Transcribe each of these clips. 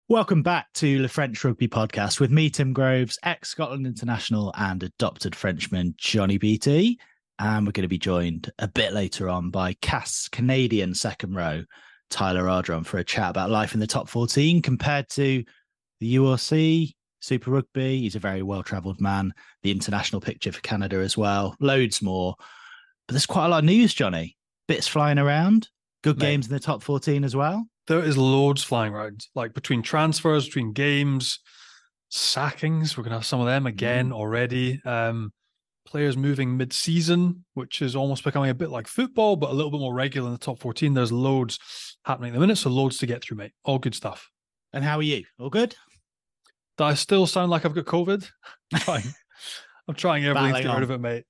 Welcome back to the French Rugby Podcast with me, Tim Groves, ex-Scotland international and adopted Frenchman Johnny BT. And we're going to be joined a bit later on by Castres Canadian second row, Tyler Ardron, for a chat about life in the top 14 compared to the URC, Super Rugby. He's a very well-travelled man, the international picture for Canada as well, loads more. But there's quite a lot of news, Johnny. Bits flying around, good games in the top 14 as well. There is loads flying around, like between transfers, between games, sackings. We're going to have some of them again already. Players moving mid-season, which is almost becoming a bit like football, but a little bit more regular in the top 14. There's loads happening at the minute, so loads to get through, mate. All good stuff. And how are you? All good? Do I still sound like I've got COVID? I'm trying everything to get rid of it, mate.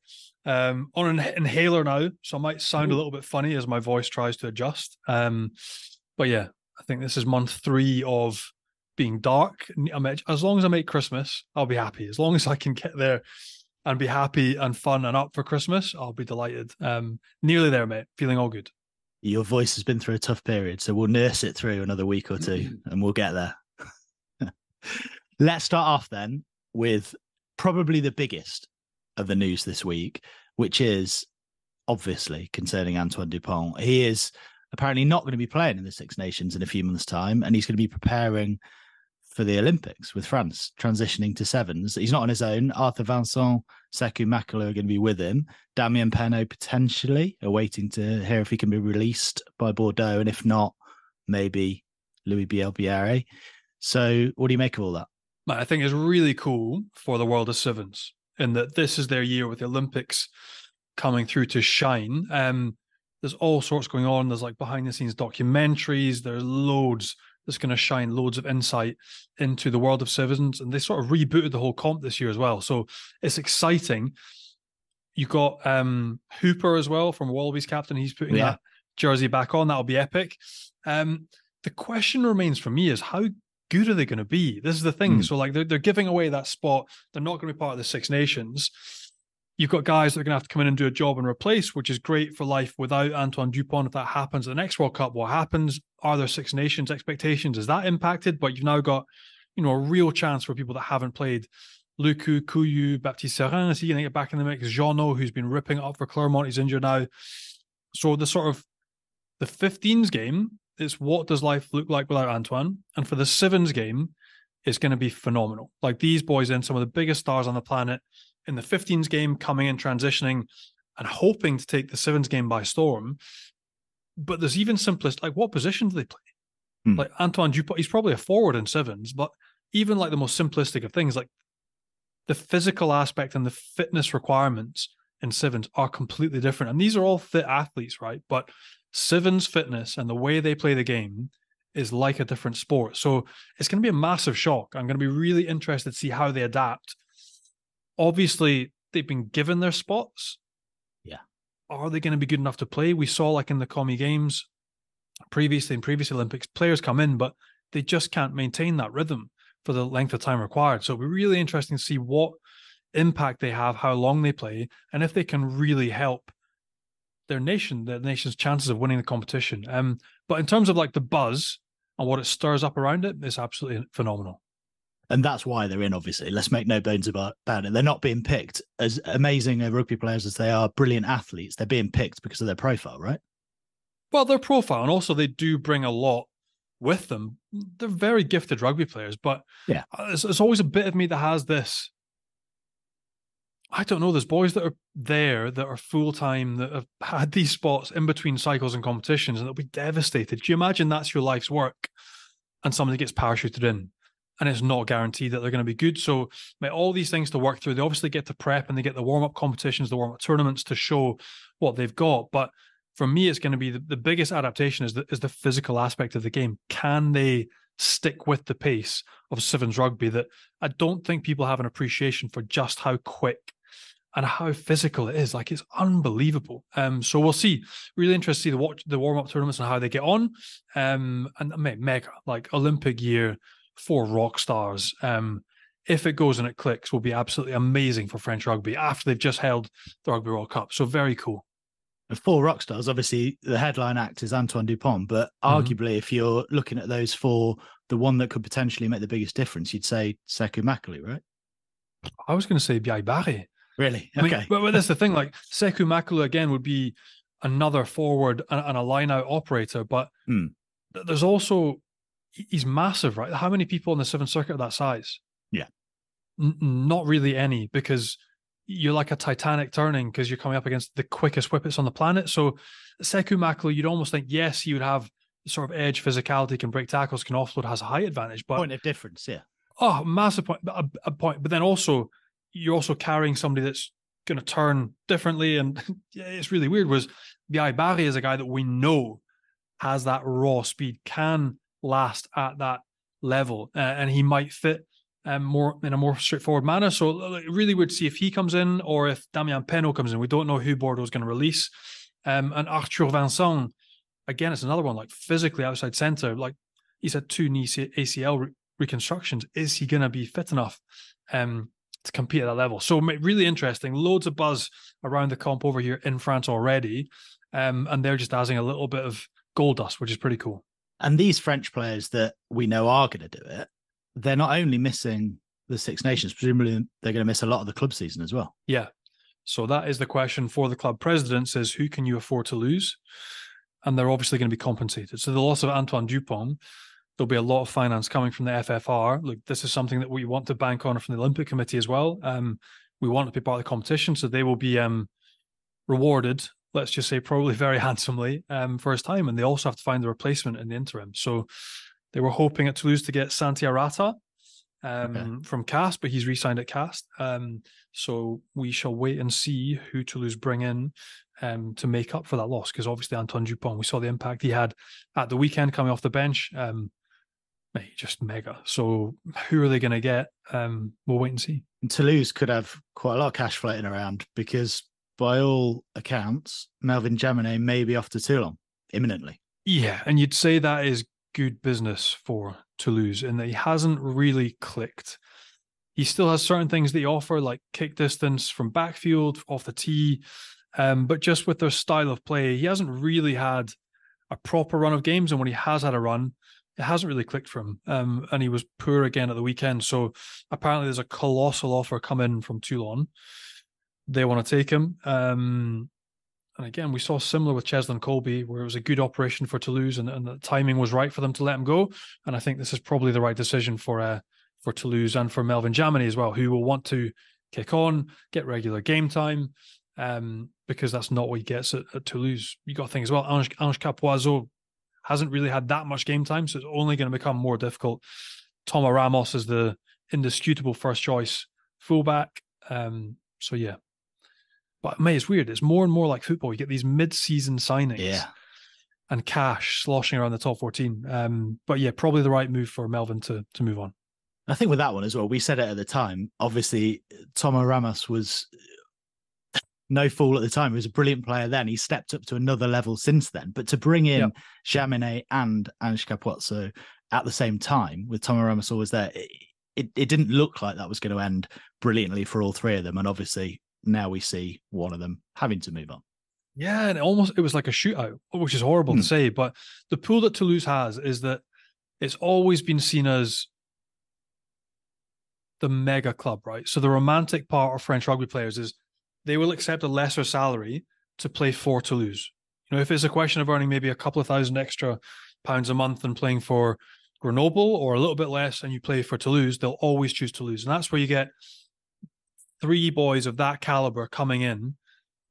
On an inhaler now, so I might sound a little bit funny as my voice tries to adjust. But yeah, I think this is month 3 of being dark. As long as I make Christmas, I'll be happy. As long as I can get there and be happy and fun and up for Christmas, I'll be delighted. Nearly there, mate. Feeling all good. Your voice has been through a tough period, so we'll nurse it through another week or two and we'll get there. Let's start off then with probably the biggest of the news this week, which is obviously concerning Antoine Dupont. He is apparently not going to be playing in the Six Nations in a few months' time, and he's going to be preparing for the Olympics with France, transitioning to sevens. He's not on his own. Arthur Vincent, Sekou Makala are going to be with him. Damien Penaud potentially are waiting to hear if he can be released by Bordeaux, and if not, maybe Louis Bielle-Biarrey. So what do you make of all that? I think it's really cool for the world of sevens in that this is their year with the Olympics coming through to shine. There's all sorts going on. There's like behind the scenes documentaries. There's loads that's going to shine loads of insight into the world of sevens. And they sort of rebooted the whole comp this year as well. So it's exciting. You got Hooper as well from Wallabies captain. He's putting that jersey back on. That'll be epic. The question remains for me is how good are they going to be? This is the thing. So like they're giving away that spot. They're not going to be part of the Six Nations. You've got guys that are going to have to come in and do a job and replace, which is great for life without Antoine Dupont. If that happens at the next World Cup, what happens? Are there Six Nations expectations? Is that impacted? But you've now got, a real chance for people that haven't played. Luku, Kuyu, Baptiste Serin, is he going to get back in the mix? Jeannot, who's been ripping it up for Clermont, he's injured now. So the 15s game is what does life look like without Antoine? And for the sevens game, it's going to be phenomenal. Like these boys in some of the biggest stars on the planet, in the 15s game, coming in, transitioning, and hoping to take the sevens game by storm. But there's even simplest, like what position do they play? Like Antoine Dupont, he's probably a forward in sevens, but even like the most simplistic of things, like the physical aspect and the fitness requirements in sevens are completely different. And these are all fit athletes, right? But sevens fitness and the way they play the game is like a different sport. So it's going to be a massive shock. I'm going to be really interested to see how they adapt. Obviously, they've been given their spots. Yeah. Are they going to be good enough to play? We saw like in the Commie Games previously in previous Olympics, players come in, but they just can't maintain that rhythm for the length of time required. So it'll be really interesting to see what impact they have, how long they play, and if they can really help their nation's chances of winning the competition. But in terms of like the buzz and what it stirs up around it, it's absolutely phenomenal. And that's why they're in, obviously. Let's make no bones about it. They're not being picked as amazing rugby players as they are, brilliant athletes. They're being picked because of their profile, right? Well, their profile, and also they do bring a lot with them. They're very gifted rugby players, but there's always a bit of me that has this. I don't know, there's boys that are there that are full-time, that have had these spots in between cycles and competitions, and they'll be devastated. Do you imagine that's your life's work and somebody gets parachuted in? And it's not guaranteed that they're going to be good. So, all these things to work through. They obviously get to prep and they get the warm-up competitions, the warm-up tournaments to show what they've got. But for me, it's going to be the biggest adaptation is the physical aspect of the game. Can they stick with the pace of sevens rugby that I don't think people have an appreciation for just how quick and how physical it is. Like, it's unbelievable. So we'll see. Really interested to see the warm-up tournaments and how they get on. And mega, like Olympic year, 4 rock stars. If it goes and it clicks, will be absolutely amazing for French rugby after they've just held the Rugby World Cup. So very cool. 4 rock stars. Obviously, the headline act is Antoine Dupont, but arguably, if you're looking at those 4, the one that could potentially make the biggest difference, you'd say Sekou Makulu, right? I was going to say Bielle-Biarrey. Really? I mean, Okay. but that's the thing. Like Sekou Makulu again would be another forward and a line-out operator, but there's also he's massive, right? How many people in the Seventh Circuit are that size? Yeah, not really any, because you're like a Titanic turning because you're coming up against the quickest whippets on the planet. So Sekou Makulu, you'd almost think, yes, he would have sort of edge, physicality, can break tackles, can offload, has a height advantage. But point of difference, yeah. Oh, massive point, a point. But then also, you're also carrying somebody that's going to turn differently. And it's really weird. Was Bielle-Biarrey is a guy that we know has that raw speed, can last at that level, and he might fit more in a more straightforward manner. So really would see if he comes in or if Damien Penaud comes in. We don't know who Bordeaux's going to release. And Arthur Vincent, again, it's another one, like physically outside centre. Like he's had 2 knee ACL reconstructions. Is he going to be fit enough to compete at that level? So really interesting. Loads of buzz around the comp over here in France already. And they're just adding a little bit of gold dust, which is pretty cool. And these French players that we know are going to do it, they're not only missing the Six Nations, presumably they're going to miss a lot of the club season as well. Yeah. So that is the question for the club presidents, is who can you afford to lose? And they're obviously going to be compensated. So the loss of Antoine Dupont, there'll be a lot of finance coming from the FFR. Look, this is something that we want to bank on from the Olympic Committee as well. We want to be part of the competition, so they will be rewarded, let's just say probably very handsomely for his time. And they also have to find a replacement in the interim. So they were hoping at Toulouse to get Santi Arata from Castres, but he's re-signed at Castres. So we shall wait and see who Toulouse bring in to make up for that loss, because obviously Antoine Dupont, we saw the impact he had at the weekend coming off the bench. Just mega. So who are they going to get? We'll wait and see. And Toulouse could have quite a lot of cash floating around, because by all accounts, Melvyn Jaminet may be off to Toulon imminently. Yeah, and you'd say that is good business for Toulouse, in that he hasn't really clicked. He still has certain things that he offer, like kick distance from backfield, off the tee, but just with their style of play, he hasn't really had a proper run of games, and when he has had a run, it hasn't really clicked for him, and he was poor again at the weekend. So apparently there's a colossal offer coming from Toulon. They want to take him. And again, we saw similar with Cheslin Colby, where it was a good operation for Toulouse, and the timing was right for them to let him go. And I think this is probably the right decision for Toulouse and for Melvyn Jaminet as well, who will want to kick on, get regular game time, because that's not what he gets at Toulouse. You got to think as well, Ange Capoiseau hasn't really had that much game time, so it's only going to become more difficult. Thomas Ramos is the indisputable first choice fullback. So yeah. But mate, it's weird. It's more and more like football. You get these mid-season signings and cash sloshing around the top 14. But yeah, probably the right move for Melvyn to move on. I think with that one as well, we said it at the time. Obviously, Thomas Ramos was no fool at the time. He was a brilliant player then. He stepped up to another level since then. But to bring in Jaminet and Ange Capoiseau at the same time, with Thomas Ramos always there, it didn't look like that was going to end brilliantly for all 3 of them. And obviously, now we see one of them having to move on. Yeah, and it was like a shootout, which is horrible to say. But the pool that Toulouse has is that it's always been seen as the mega club, right? So the romantic part of French rugby players is they will accept a lesser salary to play for Toulouse. You know, if it's a question of earning maybe a couple of thousand extra pounds a month and playing for Grenoble, or a little bit less and you play for Toulouse, they'll always choose Toulouse. And that's where you get 3 boys of that caliber coming in,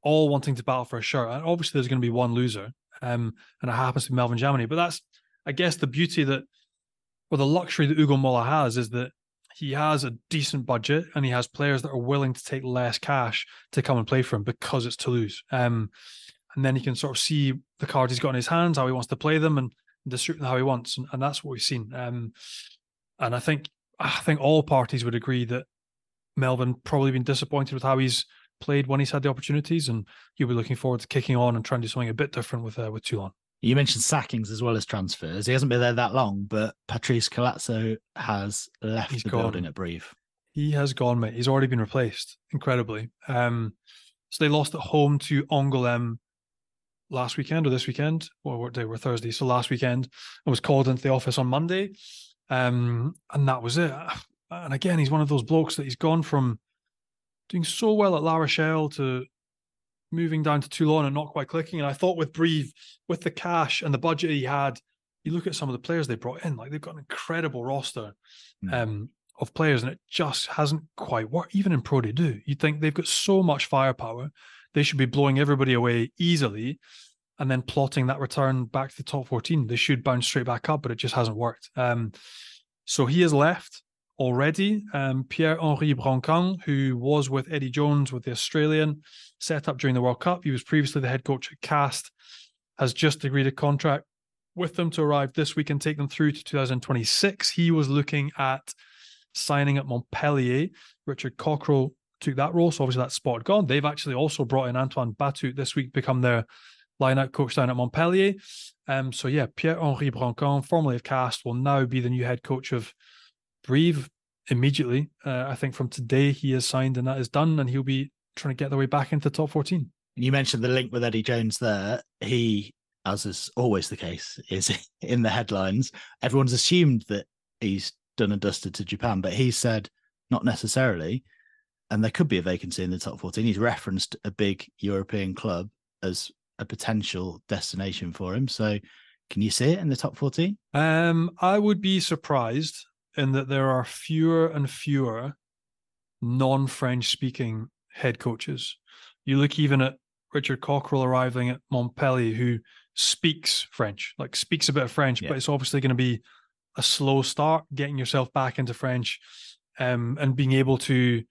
all wanting to battle for a shirt. And obviously there's going to be one loser, and it happens to be Melvyn Jaminet. But that's, I guess, the beauty that, or the luxury that Hugo Mola has, is that he has a decent budget and he has players that are willing to take less cash to come and play for him because it's Toulouse. And then he can sort of see the cards he's got in his hands, how he wants to play them, and distribute them how he wants. And that's what we've seen. And I think all parties would agree that Melvyn probably been disappointed with how he's played when he's had the opportunities, and he'll be looking forward to kicking on and trying to do something a bit different with Toulon. You mentioned sackings as well as transfers. He hasn't been there that long, but Patrice Collazo has left the building at Brive. He has gone, mate. He's already been replaced, incredibly. So they lost at home to Angoulême last weekend or this weekend, or what day? We're Thursday, so last weekend. I was called into the office on Monday, and that was it. And again, he's one of those blokes that he's gone from doing so well at La Rochelle to moving down to Toulon and not quite clicking. And I thought with Brive, with the cash and the budget he had, you look at some of the players they brought in, like they've got an incredible roster of players, and it just hasn't quite worked. Even in Pro D2, you'd think they've got so much firepower. They should be blowing everybody away easily and then plotting that return back to the top 14. They should bounce straight back up, but it just hasn't worked. So he has left already. Pierre-Henri Brancan, who was with Eddie Jones with the Australian, set up during the World Cup. He was previously the head coach at Castres, has just agreed a contract with them to arrive this week and take them through to 2026. He was looking at signing at Montpellier. Richard Cockrell took that role, so obviously that spot gone. They've actually also brought in Antoine Dupont this week, become their line-out coach down at Montpellier. So yeah, Pierre-Henri Brancan, formerly of Castres, will now be the new head coach of Brive immediately. I think from today he is signed and that is done, and he'll be trying to get their way back into the top 14. You mentioned the link with Eddie Jones there. He, as is always the case, is in the headlines. Everyone's assumed that he's done and dusted to Japan, but he said not necessarily, and there could be a vacancy in the top 14. He's referenced a big European club as a potential destination for him. So can you see it in the top 14? I would be surprised in that there are fewer and fewer non-French speaking head coaches. You look even at Richard Cockrell arriving at Montpellier, who speaks French, like speaks a bit of French, but it's obviously going to be a slow start getting yourself back into French, and being able to,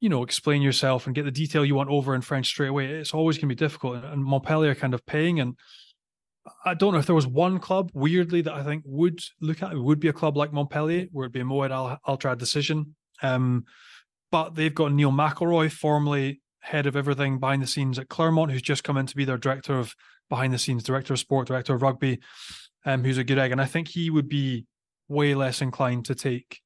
you know, explain yourself and get the detail you want over in French straight away. It's always going to be difficult, and Montpellier are kind of paying. And I don't know if there was one club weirdly that I think would look at it, would be a club like Montpellier, where it'd be a Moed Altrad decision. But they've got Neil McElroy, formerly head of everything behind the scenes at Clermont, who's just come in to be their director of behind the scenes, director of sport, director of rugby, who's a good egg. And I think he would be way less inclined to take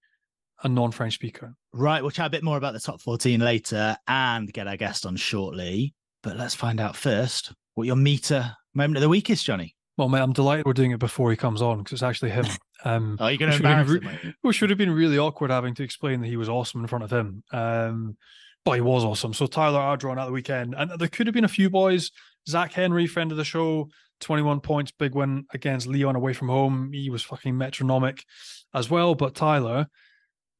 a non-French speaker. Right, we'll chat a bit more about the top 14 later and get our guest on shortly. But let's find out first what your meter moment of the week is, Johnny. Well, mate, I'm delighted we're doing it before he comes on, because it's actually him. Oh, you're going to embarrass him, mate. Which would have been really awkward having to explain that he was awesome in front of him. But he was awesome. So Tyler Ardron at the weekend. And there could have been a few boys. Zach Henry, friend of the show, 21 points, big win against Lyon away from home. He was fucking metronomic as well. But Tyler,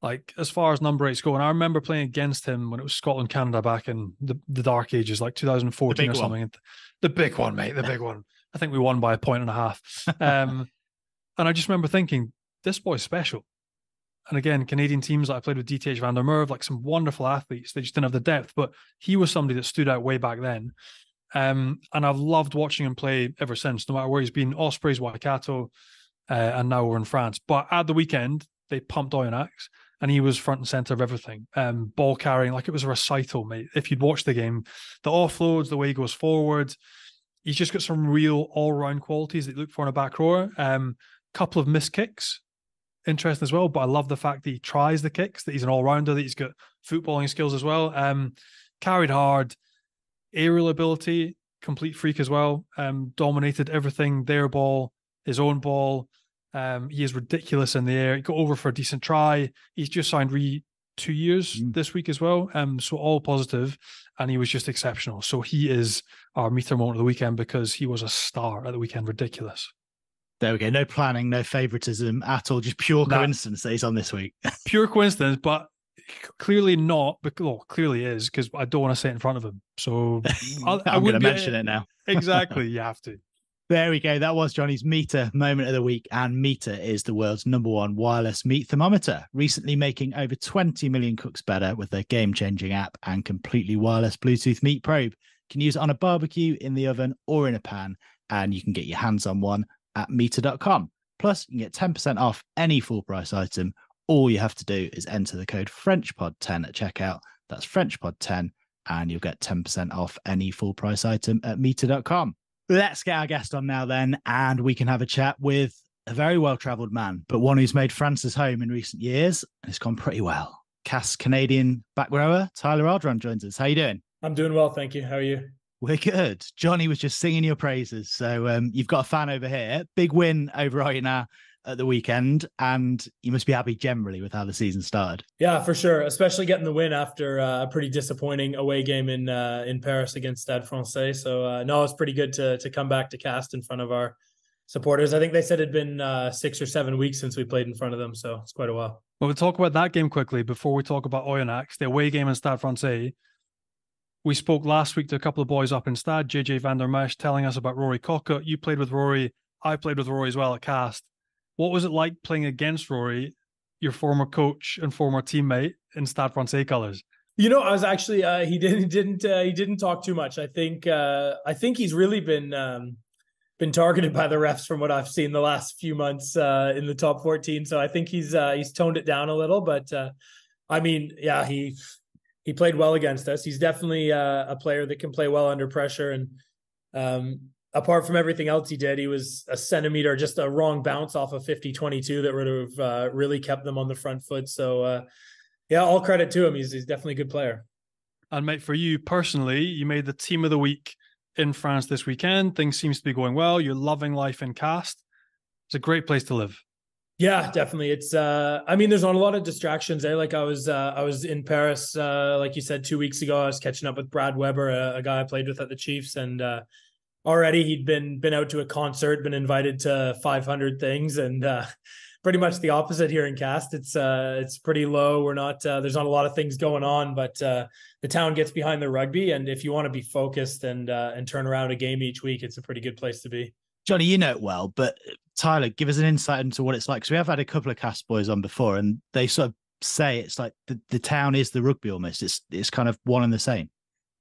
like, as far as number 8's go, and I remember playing against him when it was Scotland Canada back in the dark ages, like 2014 or something. The big one, mate, the big one. I think we won by 1.5 points. And I just remember thinking, this boy's special. And again, Canadian teams that I played with, DTH Van der Merwe, like some wonderful athletes, they just didn't have the depth, but he was somebody that stood out way back then. And I've loved watching him play ever since, no matter where he's been, Ospreys, Waikato, and now we're in France. But at the weekend, they pumped Oyonnax, and he was front and center of everything. Ball carrying, like it was a recital, mate. If you'd watched the game, the offloads, the way he goes forward, he's just got some real all-round qualities that you look for in a back rower. Couple of missed kicks, interesting as well, but I love the fact that he tries the kicks, that he's an all-rounder, that he's got footballing skills as well. Carried hard, aerial ability, complete freak as well. Dominated everything, their ball, his own ball. He is ridiculous in the air. He got over for a decent try. He's just signed 2 years this week as well. So all positive, and he was just exceptional. So he is our meter moment of the weekend because he was a star at the weekend. Ridiculous. There we go. No planning, no favoritism at all. Just pure coincidence that he's on this week. Pure coincidence, but clearly not. Well, clearly is, because I don't want to say it in front of him. So I'm going to mention it now. Exactly. You have to. There we go. That was Johnny's meter moment of the week. And Meter is the world's #1 wireless meat thermometer, recently making over 20 million cooks better with their game-changing app and completely wireless Bluetooth meat probe. You can use it on a barbecue, in the oven, or in a pan, and you can get your hands on one at meter.com. Plus, you can get 10% off any full price item. All you have to do is enter the code FrenchPod10 at checkout. That's FrenchPod10, and you'll get 10% off any full price item at meter.com. Let's get our guest on now then, and we can have a chat with a very well-travelled man, but one who's made France's home in recent years, and it's gone pretty well. Castres Canadian back rower Tyler Ardron joins us. How you doing? I'm doing well, thank you. How are you? We're good. Johnny was just singing your praises. So you've got a fan over here. Big win over Oyonnax at the weekend, and you must be happy generally with how the season started. Yeah, for sure. Especially getting the win after a pretty disappointing away game in Paris against Stade Francais. So no, it's pretty good to come back to Castres in front of our supporters. I think they said it'd been 6 or 7 weeks since we played in front of them, so it's quite a while. Well, we'll talk about that game quickly before we talk about Oyonnax, the away game in Stade Francais. We spoke last week to a couple of boys up in Stade, JJ Van der Mesch, telling us about Rory Cockett. You played with Rory. I played with Rory as well at Castres. What was it like playing against Rory, your former coach and former teammate, in Stade Francais colours? You know, I was actually he didn't talk too much. I think he's really been targeted by the refs from what I've seen the last few months in the top 14. So I think he's toned it down a little. But I mean, yeah, he played well against us. He's definitely a player that can play well under pressure. And apart from everything else he did, he was a centimeter, just a wrong bounce off of 50-22 that would have really kept them on the front foot. So, yeah, all credit to him. He's definitely a good player. And mate, for you personally, you made the team of the week in France this weekend. Things seems to be going well. You're loving life in Castres. It's a great place to live. Yeah, definitely. It's I mean, there's not a lot of distractions there. Like I was in Paris, like you said, 2 weeks ago. I was catching up with Brad Weber, a guy I played with at the Chiefs, and already he'd been out to a concert, been invited to 500 things, and pretty much the opposite here in Castres. It's pretty low. We're not there's not a lot of things going on, but the town gets behind the rugby, and if you want to be focused and turn around a game each week, it's a pretty good place to be. Johnny, you know it well, but Tyler, give us an insight into what it's like. Because we have had a couple of Castres boys on before, and they sort of say it's like the town is the rugby almost. It's kind of one and the same.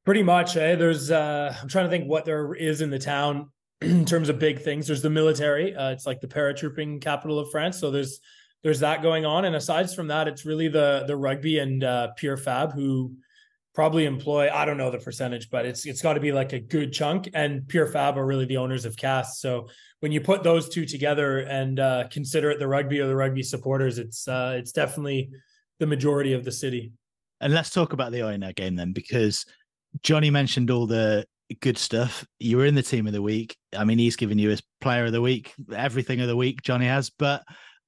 Pretty much. There's I'm trying to think what there is in the town in terms of big things. There's the military. It's like the paratrooping capital of France. So there's that going on. And aside from that, it's really the rugby and Pure Fab who probably employ, I don't know the percentage, but it's got to be like a good chunk. And Pure Fab are really the owners of Castres. So when you put those two together and consider it the rugby or the rugby supporters, it's definitely the majority of the city. And let's talk about the Oyonnax game then, because Johnny mentioned all the good stuff. You were in the team of the week. I mean, he's given you his player of the week, everything of the week, Johnny has. But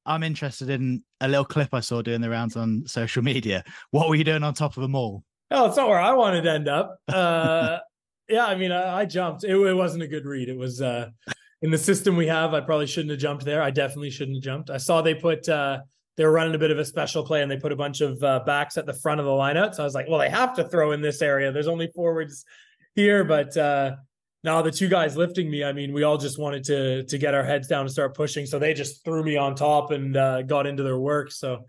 I'm interested in a little clip I saw doing the rounds on social media. What were you doing on top of a maul? Oh, it's not where I wanted to end up. Yeah, I mean, I jumped. It wasn't a good read. It was in the system we have. I probably shouldn't have jumped there. I definitely shouldn't have jumped. I saw they put they were running a bit of a special play and they put a bunch of backs at the front of the lineout. So I was like, well, they have to throw in this area. There's only forwards here. But now the two guys lifting me, I mean, we all just wanted to get our heads down and start pushing. So they just threw me on top and got into their work. So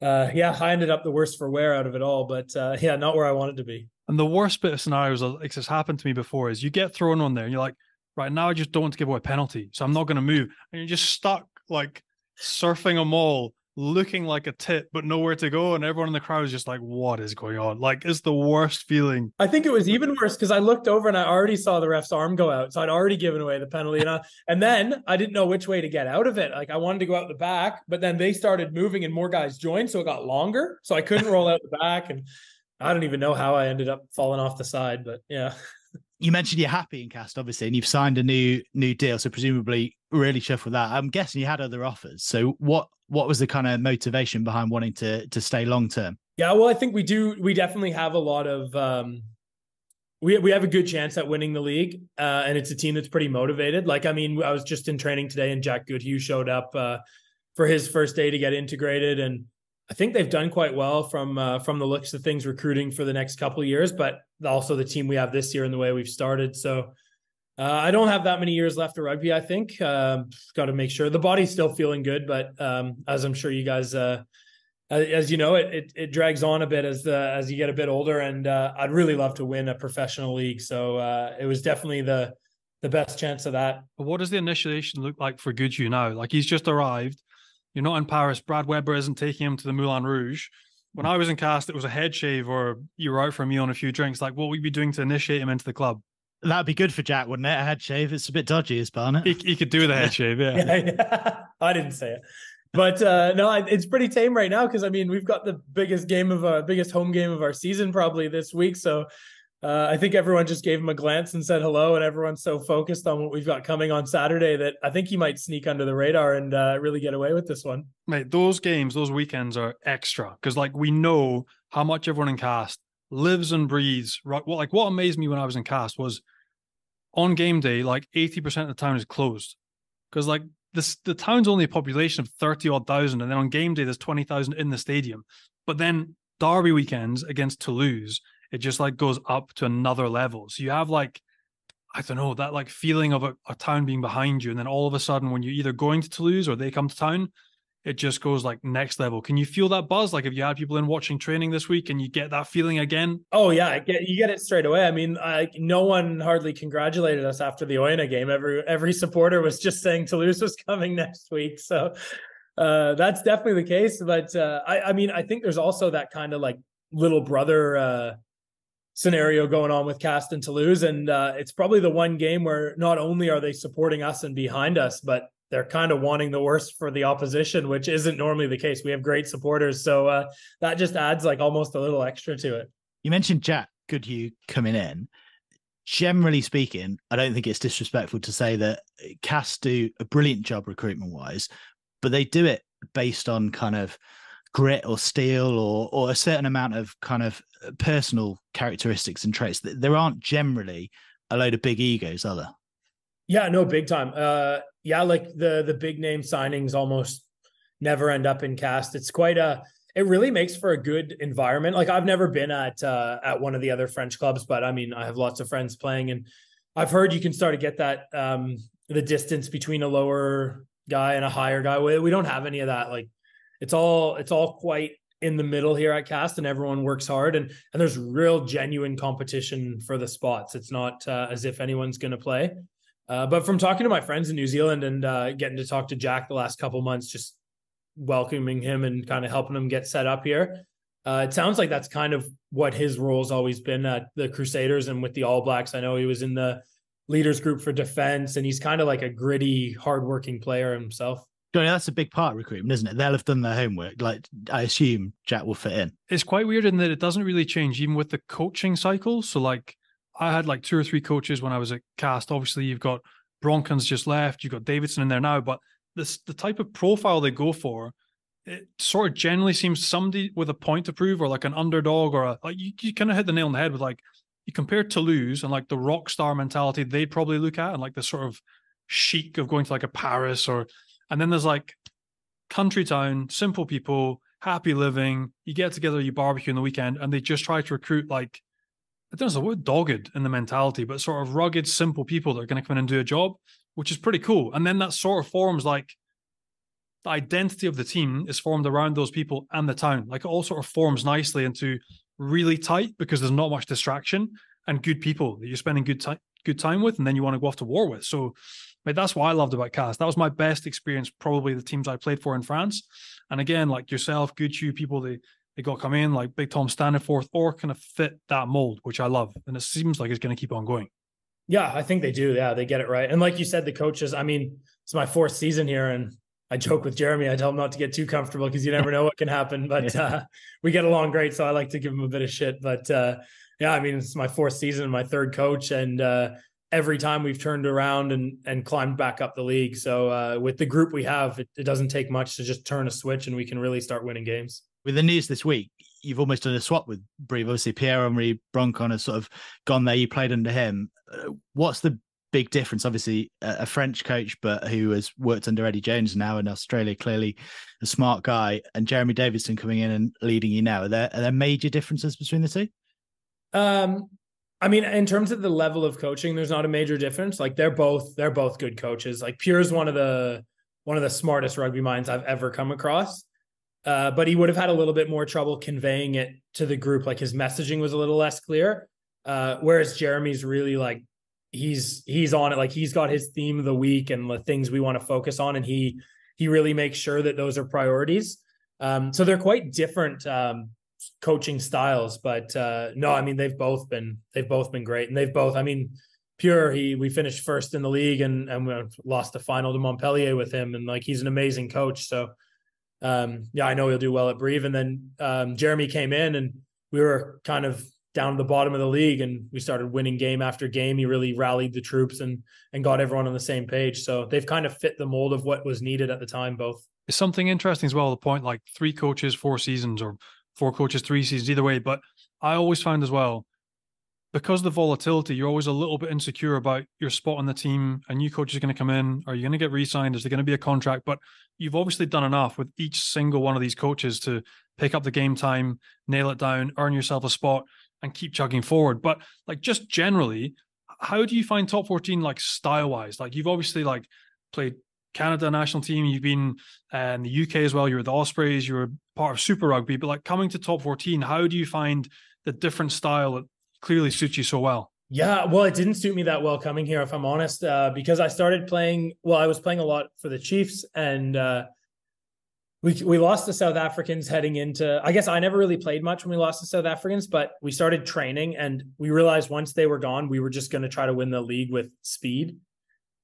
yeah, I ended up the worst for wear out of it all. But yeah, not where I wanted to be. And the worst bit of scenarios, like this happened to me before, is you get thrown on there and you're like, right now I just don't want to give away a penalty. So I'm not going to move. And you're just stuck like surfing a maul, looking like a tit, but nowhere to go. And everyone in the crowd is just like, what is going on? Like, it's the worst feeling. I think it was even worse because I looked over and I already saw the ref's arm go out. So I'd already given away the penalty. And then I didn't know which way to get out of it. Like I wanted to go out the back, but then they started moving and more guys joined. So it got longer. So I couldn't roll out the back. And I don't even know how I ended up falling off the side, but yeah. You mentioned you're happy in Castres, obviously, and you've signed a new deal. So presumably really chuffed with that. I'm guessing you had other offers. So what was the kind of motivation behind wanting to stay long term? Yeah, well, I think we do. We definitely have a lot of we have a good chance at winning the league, and it's a team that's pretty motivated. Like, I mean, I was just in training today, and Jack Goodhue showed up for his first day to get integrated, and I think they've done quite well from the looks of things recruiting for the next couple of years, but also the team we have this year and the way we've started. So I don't have that many years left of rugby, I think. Got to make sure the body's still feeling good, but as I'm sure you guys, as you know, it drags on a bit as you get a bit older, and I'd really love to win a professional league. So it was definitely the best chance of that. But what does the initiation look like for Goodhue now? Like, he's just arrived. You're not in Paris. Brad Weber isn't taking him to the Moulin Rouge. When I was in Castres, it was a head shave or you were out for a meal and a few drinks. Like, what would you be doing to initiate him into the club? That'd be good for Jack, wouldn't it? A head shave. It's a bit dodgy, is Barnett. He could do the head shave, yeah. Yeah. I didn't say it. But no, it's pretty tame right now because, I mean, we've got the biggest home game of our season probably this week. So I think everyone just gave him a glance and said hello, and everyone's so focused on what we've got coming on Saturday that I think he might sneak under the radar and really get away with this one. Mate, those games, those weekends are extra because like we know how much everyone in Castres lives and breathes. Right? Well, like what amazed me when I was in Castres was on game day, like 80% of the town is closed because like the town's only a population of 30 odd thousand, and then on game day there's 20,000 in the stadium. But then derby weekends against Toulouse, it just like goes up to another level. So you have like, I don't know, that like feeling of a town being behind you. And then all of a sudden when you're either going to Toulouse or they come to town, it just goes like next level. Can you feel that buzz? Like if you had people in watching training this week and you get that feeling again? Oh yeah, you get it straight away. I mean, no one hardly congratulated us after the Oyonnax game. Every supporter was just saying Toulouse was coming next week. So that's definitely the case. But I mean, I think there's also that kind of like little brother scenario going on with Castres and Toulouse. And it's probably the one game where not only are they supporting us and behind us, but they're kind of wanting the worst for the opposition, which isn't normally the case. We have great supporters. So that just adds like almost a little extra to it. You mentioned Jack Goodhue coming in. Generally speaking, I don't think it's disrespectful to say that Castres do a brilliant job recruitment-wise, but they do it based on kind of grit or steel or a certain amount of kind of personal characteristics and traits. There aren't generally a load of big egos, are there? Yeah, no, big time. Yeah, like the big name signings almost never end up in Castres. It's quite it really makes for a good environment. Like I've never been at one of the other French clubs, but I mean, I have lots of friends playing, and I've heard you can start to get that the distance between a lower guy and a higher guy. We don't have any of that. Like it's all quite in the middle here at Castres, and everyone works hard, and there's real genuine competition for the spots. It's not as if anyone's going to play. But from talking to my friends in New Zealand and getting to talk to Jack the last couple months, just welcoming him and kind of helping him get set up here, it sounds like that's kind of what his role's always been at the Crusaders and with the All Blacks. I know he was in the leaders group for defense, and he's kind of like a gritty, hardworking player himself. Johnny, that's a big part of recruitment, isn't it? They'll have done their homework. Like, I assume Jack will fit in. It's quite weird in that it doesn't really change even with the coaching cycle. So like I had like 2 or 3 coaches when I was at Castres. Obviously you've got Broncon's just left, you've got Davidson in there now, but the type of profile they go for, it sort of generally seems somebody with a point to prove or like an underdog or like you kind of hit the nail on the head with like, you compare Toulouse and like the rock star mentality they'd probably look at and like the sort of chic of going to like a Paris and then there's like country town, simple people, happy living, you get together, you barbecue on the weekend, and they just try to recruit like, I don't know, it's a word dogged in the mentality, but sort of rugged, simple people that are going to come in and do a job, which is pretty cool. And then that sort of forms like the identity of the team is formed around those people and the town. Like it all sort of forms nicely into really tight because there's not much distraction and good people that you're spending good time with, and then you want to go off to war with. So mate, that's what I loved about Castres. That was my best experience, probably the teams I played for in France. And again, like yourself, Goodhue, people they got to come in like Big Tom Standiforth or kind of fit that mold, which I love. And it seems like it's going to keep on going. Yeah, I think they do. Yeah, they get it right. And like you said, the coaches, I mean, it's my 4th season here, and I joke with Jeremy. I tell him not to get too comfortable because you never know what can happen. But we get along great, so I like to give him a bit of shit. But yeah, I mean, it's my 4th season and my 3rd coach, and every time we've turned around and climbed back up the league. So with the group we have, it doesn't take much to just turn a switch and we can really start winning games. With the news this week, you've almost done a swap with Brive. Obviously, Pierre-Henri Broncon has sort of gone there. You played under him. What's the big difference? Obviously, a French coach, but who has worked under Eddie Jones now in Australia, clearly a smart guy, and Jeremy Davidson coming in and leading you now. Are there major differences between the two? I mean, in terms of the level of coaching, there's not a major difference. Like they're both good coaches. Like Pierre's one of the smartest rugby minds I've ever come across. But he would have had a little bit more trouble conveying it to the group. Like his messaging was a little less clear. Whereas Jeremy's really like, he's on it. Like he's got his theme of the week and the things we want to focus on. And he really makes sure that those are priorities. So they're quite different coaching styles, but no, I mean, they've both been great. And they've both, I mean, Pierre, we finished 1st in the league and we lost the final to Montpellier with him. And like, he's an amazing coach. So yeah, I know he'll do well at Brive. And then Jeremy came in and we were kind of down at the bottom of the league, and we started winning game after game. He really rallied the troops and got everyone on the same page. So they've kind of fit the mold of what was needed at the time, both. It's something interesting as well, the point like 3 coaches, 4 seasons, or 4 coaches, 3 seasons, either way. But I always found as well, because of the volatility, you're always a little bit insecure about your spot on the team. A new coach is going to come in. Are you going to get re-signed? Is there going to be a contract? But you've obviously done enough with each single one of these coaches to pick up the game time, nail it down, earn yourself a spot, and keep chugging forward. But like, just generally, how do you find top 14 like style-wise? Like, you've obviously like played Canada national team, you've been in the UK as well, you were the Ospreys, you were part of Super Rugby, but like coming to top 14, how do you find the different style that clearly suits you so well? Yeah, well, it didn't suit me that well coming here, if I'm honest, because I started playing, I was playing a lot for the Chiefs, and we lost the South Africans heading into, I guess I never really played much when we lost the South Africans, but we started training and we realized once they were gone, we were just going to try to win the league with speed.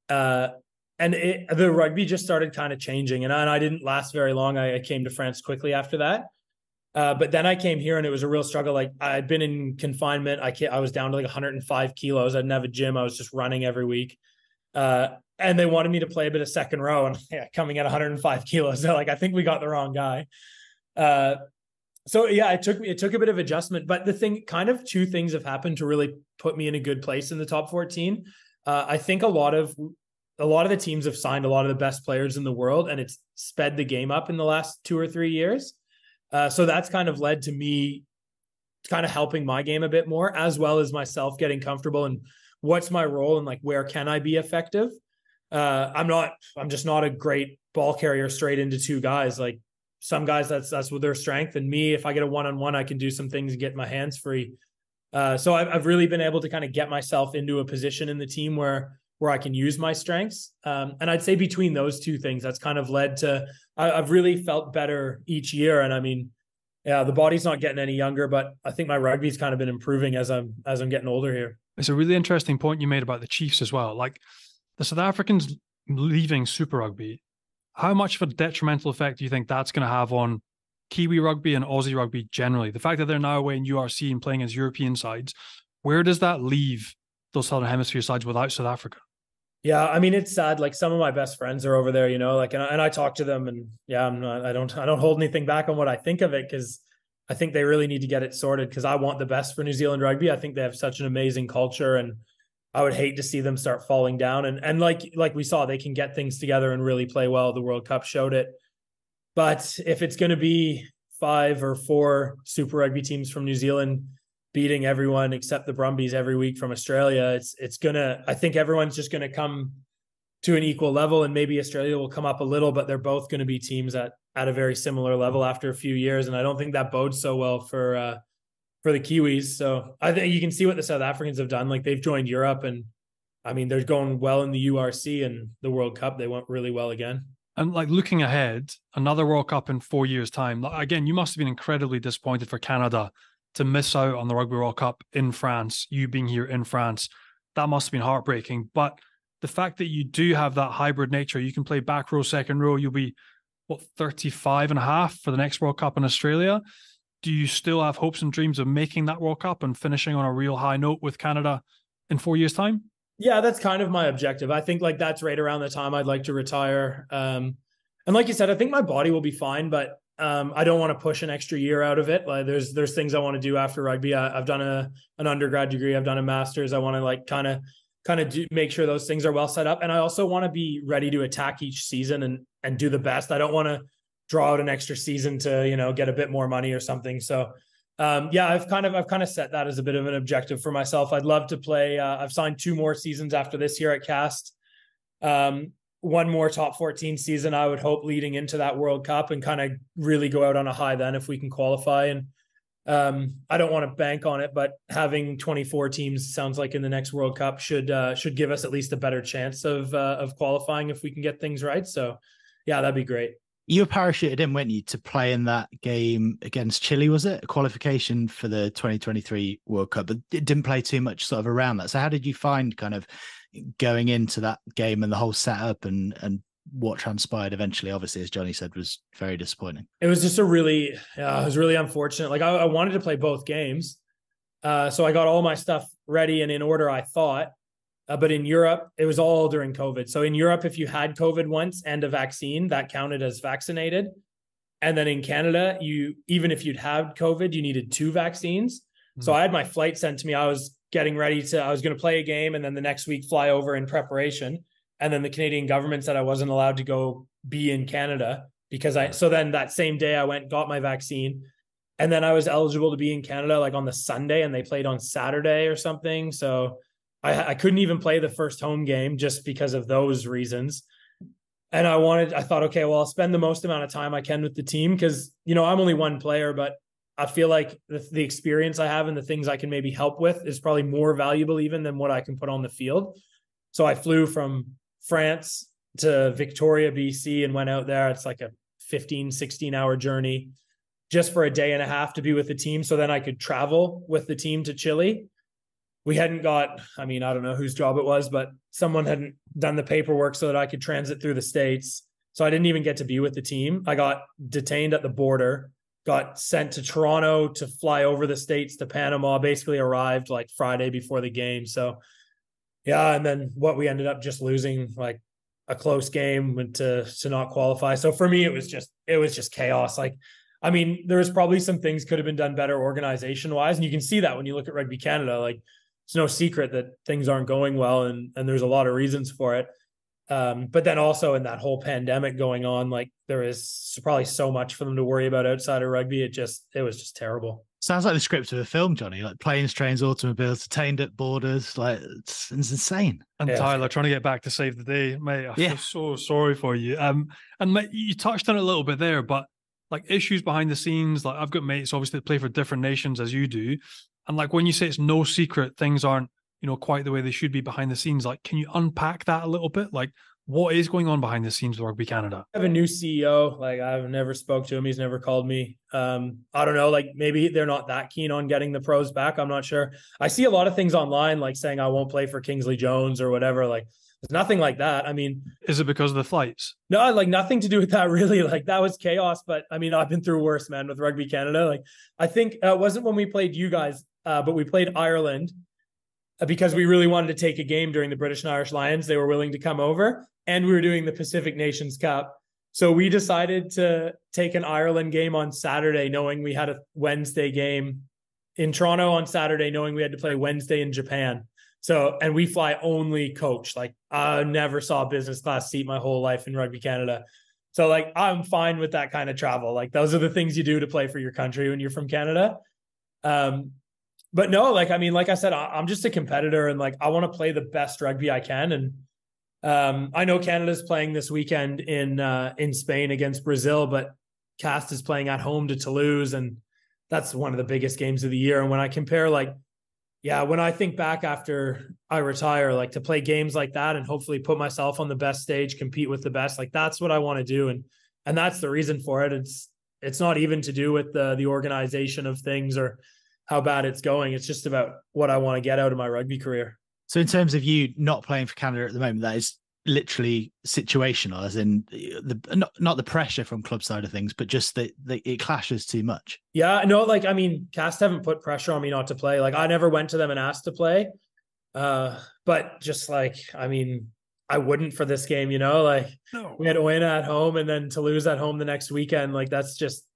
The rugby just started kind of changing, and I didn't last very long. I came to France quickly after that. But then I came here and it was a real struggle. Like, I'd been in confinement. I was down to like 105 kilos. I didn't have a gym. I was just running every week. And they wanted me to play a bit of second row, and coming at 105 kilos, they're like, I think we got the wrong guy. So yeah, it took a bit of adjustment, but the thing, kind of 2 things have happened to really put me in a good place in the top 14. I think a lot of the teams have signed a lot of the best players in the world, and it's sped the game up in the last 2 or 3 years. So that's kind of led to me kind of helping my game a bit more, as well as myself getting comfortable and what's my role and like, where can I be effective? I'm just not a great ball carrier straight into 2 guys. Like, some guys, that's with their strength. And me, if I get a 1-on-1, I can do some things and get my hands free. So I've really been able to kind of get myself into a position in the team where I can use my strengths. And I'd say between those 2 things, that's kind of led to, I've really felt better each year. And I mean, yeah, the body's not getting any younger, but I think my rugby's kind of been improving as I'm getting older here. It's a really interesting point you made about the Chiefs as well. Like, the South Africans leaving Super Rugby, how much of a detrimental effect do you think that's going to have on Kiwi rugby and Aussie rugby generally? The fact that they're now away in URC and playing as European sides, where does that leave those Southern Hemisphere sides without South Africa? Yeah, I mean, it's sad. Like, some of my best friends are over there, like, and I talk to them, and yeah, I don't hold anything back on what I think of it, because I think they really need to get it sorted, because I want the best for New Zealand rugby. I think they have such an amazing culture, and I would hate to see them start falling down. And like we saw, they can get things together and really play well. The World Cup showed it. But if it's going to be 5 or 4 Super Rugby teams from New Zealand beating everyone except the Brumbies every week from Australia, it's gonna, I think everyone's just gonna come to an equal level, and maybe Australia will come up a little, but they're both going to be teams at a very similar level after a few years. And I don't think that bodes so well for the Kiwis. So I think you can see what the South Africans have done. Like, they've joined Europe, and I mean, they're going well in the URC, and the World Cup, they went really well again. And like, looking ahead, another World Cup in 4 years' time. Again, you must have been incredibly disappointed for Canada to miss out on the Rugby World Cup in France, you being here in France. That must have been heartbreaking. But the fact that you do have that hybrid nature, you can play back row, second row, you'll be, 35 and a half for the next World Cup in Australia. Do you still have hopes and dreams of making that World Cup and finishing on a real high note with Canada in 4 years' time? Yeah, that's kind of my objective. I think like that's right around the time I'd like to retire. And like you said, I think my body will be fine, but I don't want to push an extra year out of it. Like, there's things I want to do after rugby. I've done an undergrad degree. I've done a master's. I want to like kind of make sure those things are well set up. And I also want to be ready to attack each season and do the best. I don't want to draw out an extra season to, get a bit more money or something. So yeah, I've kind of set that as a bit of an objective for myself. I'd love to play. I've signed 2 more seasons after this year at Cast. 1 more top 14 season, I would hope, leading into that World Cup, and kind of really go out on a high then if we can qualify. And I don't want to bank on it, but having 24 teams sounds like in the next World Cup should give us at least a better chance of qualifying if we can get things right. So yeah, that'd be great. You were parachuted in, weren't you, to play in that game against Chile, was it? A qualification for the 2023 World Cup, but it didn't play too much sort of around that. So how did you find kind of going into that game and the whole setup and what transpired eventually? Obviously, as Johnny said, was very disappointing. It was just it was really unfortunate. Like, I wanted to play both games. So I got all my stuff ready and in order, I thought. But in Europe, it was all during COVID. So in Europe, if you had COVID once and a vaccine, that counted as vaccinated. And then in Canada, even if you'd had COVID, you needed 2 vaccines. So I had my flight sent to me. I was getting ready I was going to play a game and then the next week fly over in preparation. And then the Canadian government said I wasn't allowed to go be in Canada so then that same day I went, got my vaccine. And then I was eligible to be in Canada like on the Sunday, and they played on Saturday or something. So I couldn't even play the first home game just because of those reasons. And I thought, okay, well, I'll spend the most amount of time I can with the team because, I'm only one player, but I feel like the experience I have and the things I can maybe help with is probably more valuable even than what I can put on the field. So I flew from France to Victoria, BC, and went out there. It's like a 15, 16-hour journey just for a day and a half to be with the team. So then I could travel with the team to Chile. We hadn't got, I don't know whose job it was, but someone hadn't done the paperwork so that I could transit through the States. So I didn't even get to be with the team. I got detained at the border, got sent to Toronto to fly over the States to Panama, basically arrived like Friday before the game. So yeah. And then what we ended up just losing like a close game to not qualify. So for me, it was just chaos. Like, there was probably some things could have been done better organization wise. And you can see that when you look at Rugby Canada, like it's no secret that things aren't going well and there's a lot of reasons for it. But then also in that whole pandemic going on, like there is probably so much for them to worry about outside of rugby. It was just terrible. Sounds like the script of a film, Johnny, like planes, trains, automobiles, detained at borders. Like it's insane. And yeah. Tyler trying to get back to save the day, mate. I feel so sorry for you. And mate, you touched on it a little bit there, but like issues behind the scenes, like I've got mates obviously that play for different nations as you do. And like when you say it's no secret, things aren't, quite the way they should be behind the scenes. Like, can you unpack that a little bit? Like, what is going on behind the scenes with Rugby Canada? I have a new CEO. Like, I've never spoke to him. He's never called me. I don't know. Like, maybe they're not that keen on getting the pros back. I'm not sure. I see a lot of things online, like saying I won't play for Kingsley Jones or whatever. Like, there's nothing like that. Is it because of the flights? No, like nothing to do with that really. Like that was chaos. But I've been through worse, man, with Rugby Canada. Like, I think it wasn't when we played you guys, but we played Ireland because we really wanted to take a game during the British and Irish Lions. They were willing to come over, and we were doing the Pacific Nations Cup. So we decided to take an Ireland game on Saturday, knowing we had a Wednesday game in Toronto on Saturday, knowing we had to play Wednesday in Japan. So, and we fly only coach. Like I never saw a business class seat my whole life in Rugby Canada. So like, I'm fine with that kind of travel. Like those are the things you do to play for your country when you're from Canada. But no, like I said, I'm just a competitor and like, I want to play the best rugby I can. And I know Canada's playing this weekend in Spain against Brazil, but Castres is playing at home to Toulouse. And that's one of the biggest games of the year. And when I compare when I think back after I retire, like to play games like that and hopefully put myself on the best stage, compete with the best, like that's what I want to do. And that's the reason for it. It's not even to do with the organization of things or how bad it's going. It's just about what I want to get out of my rugby career. So in terms of you not playing for Canada at the moment, that is literally situational, as in not the pressure from club side of things, but just that it clashes too much. Yeah, no, like Cast haven't put pressure on me not to play. Like I never went to them and asked to play. But just like I wouldn't for this game, like no. We had Oyonnax at home and then Toulouse at home the next weekend. Like that's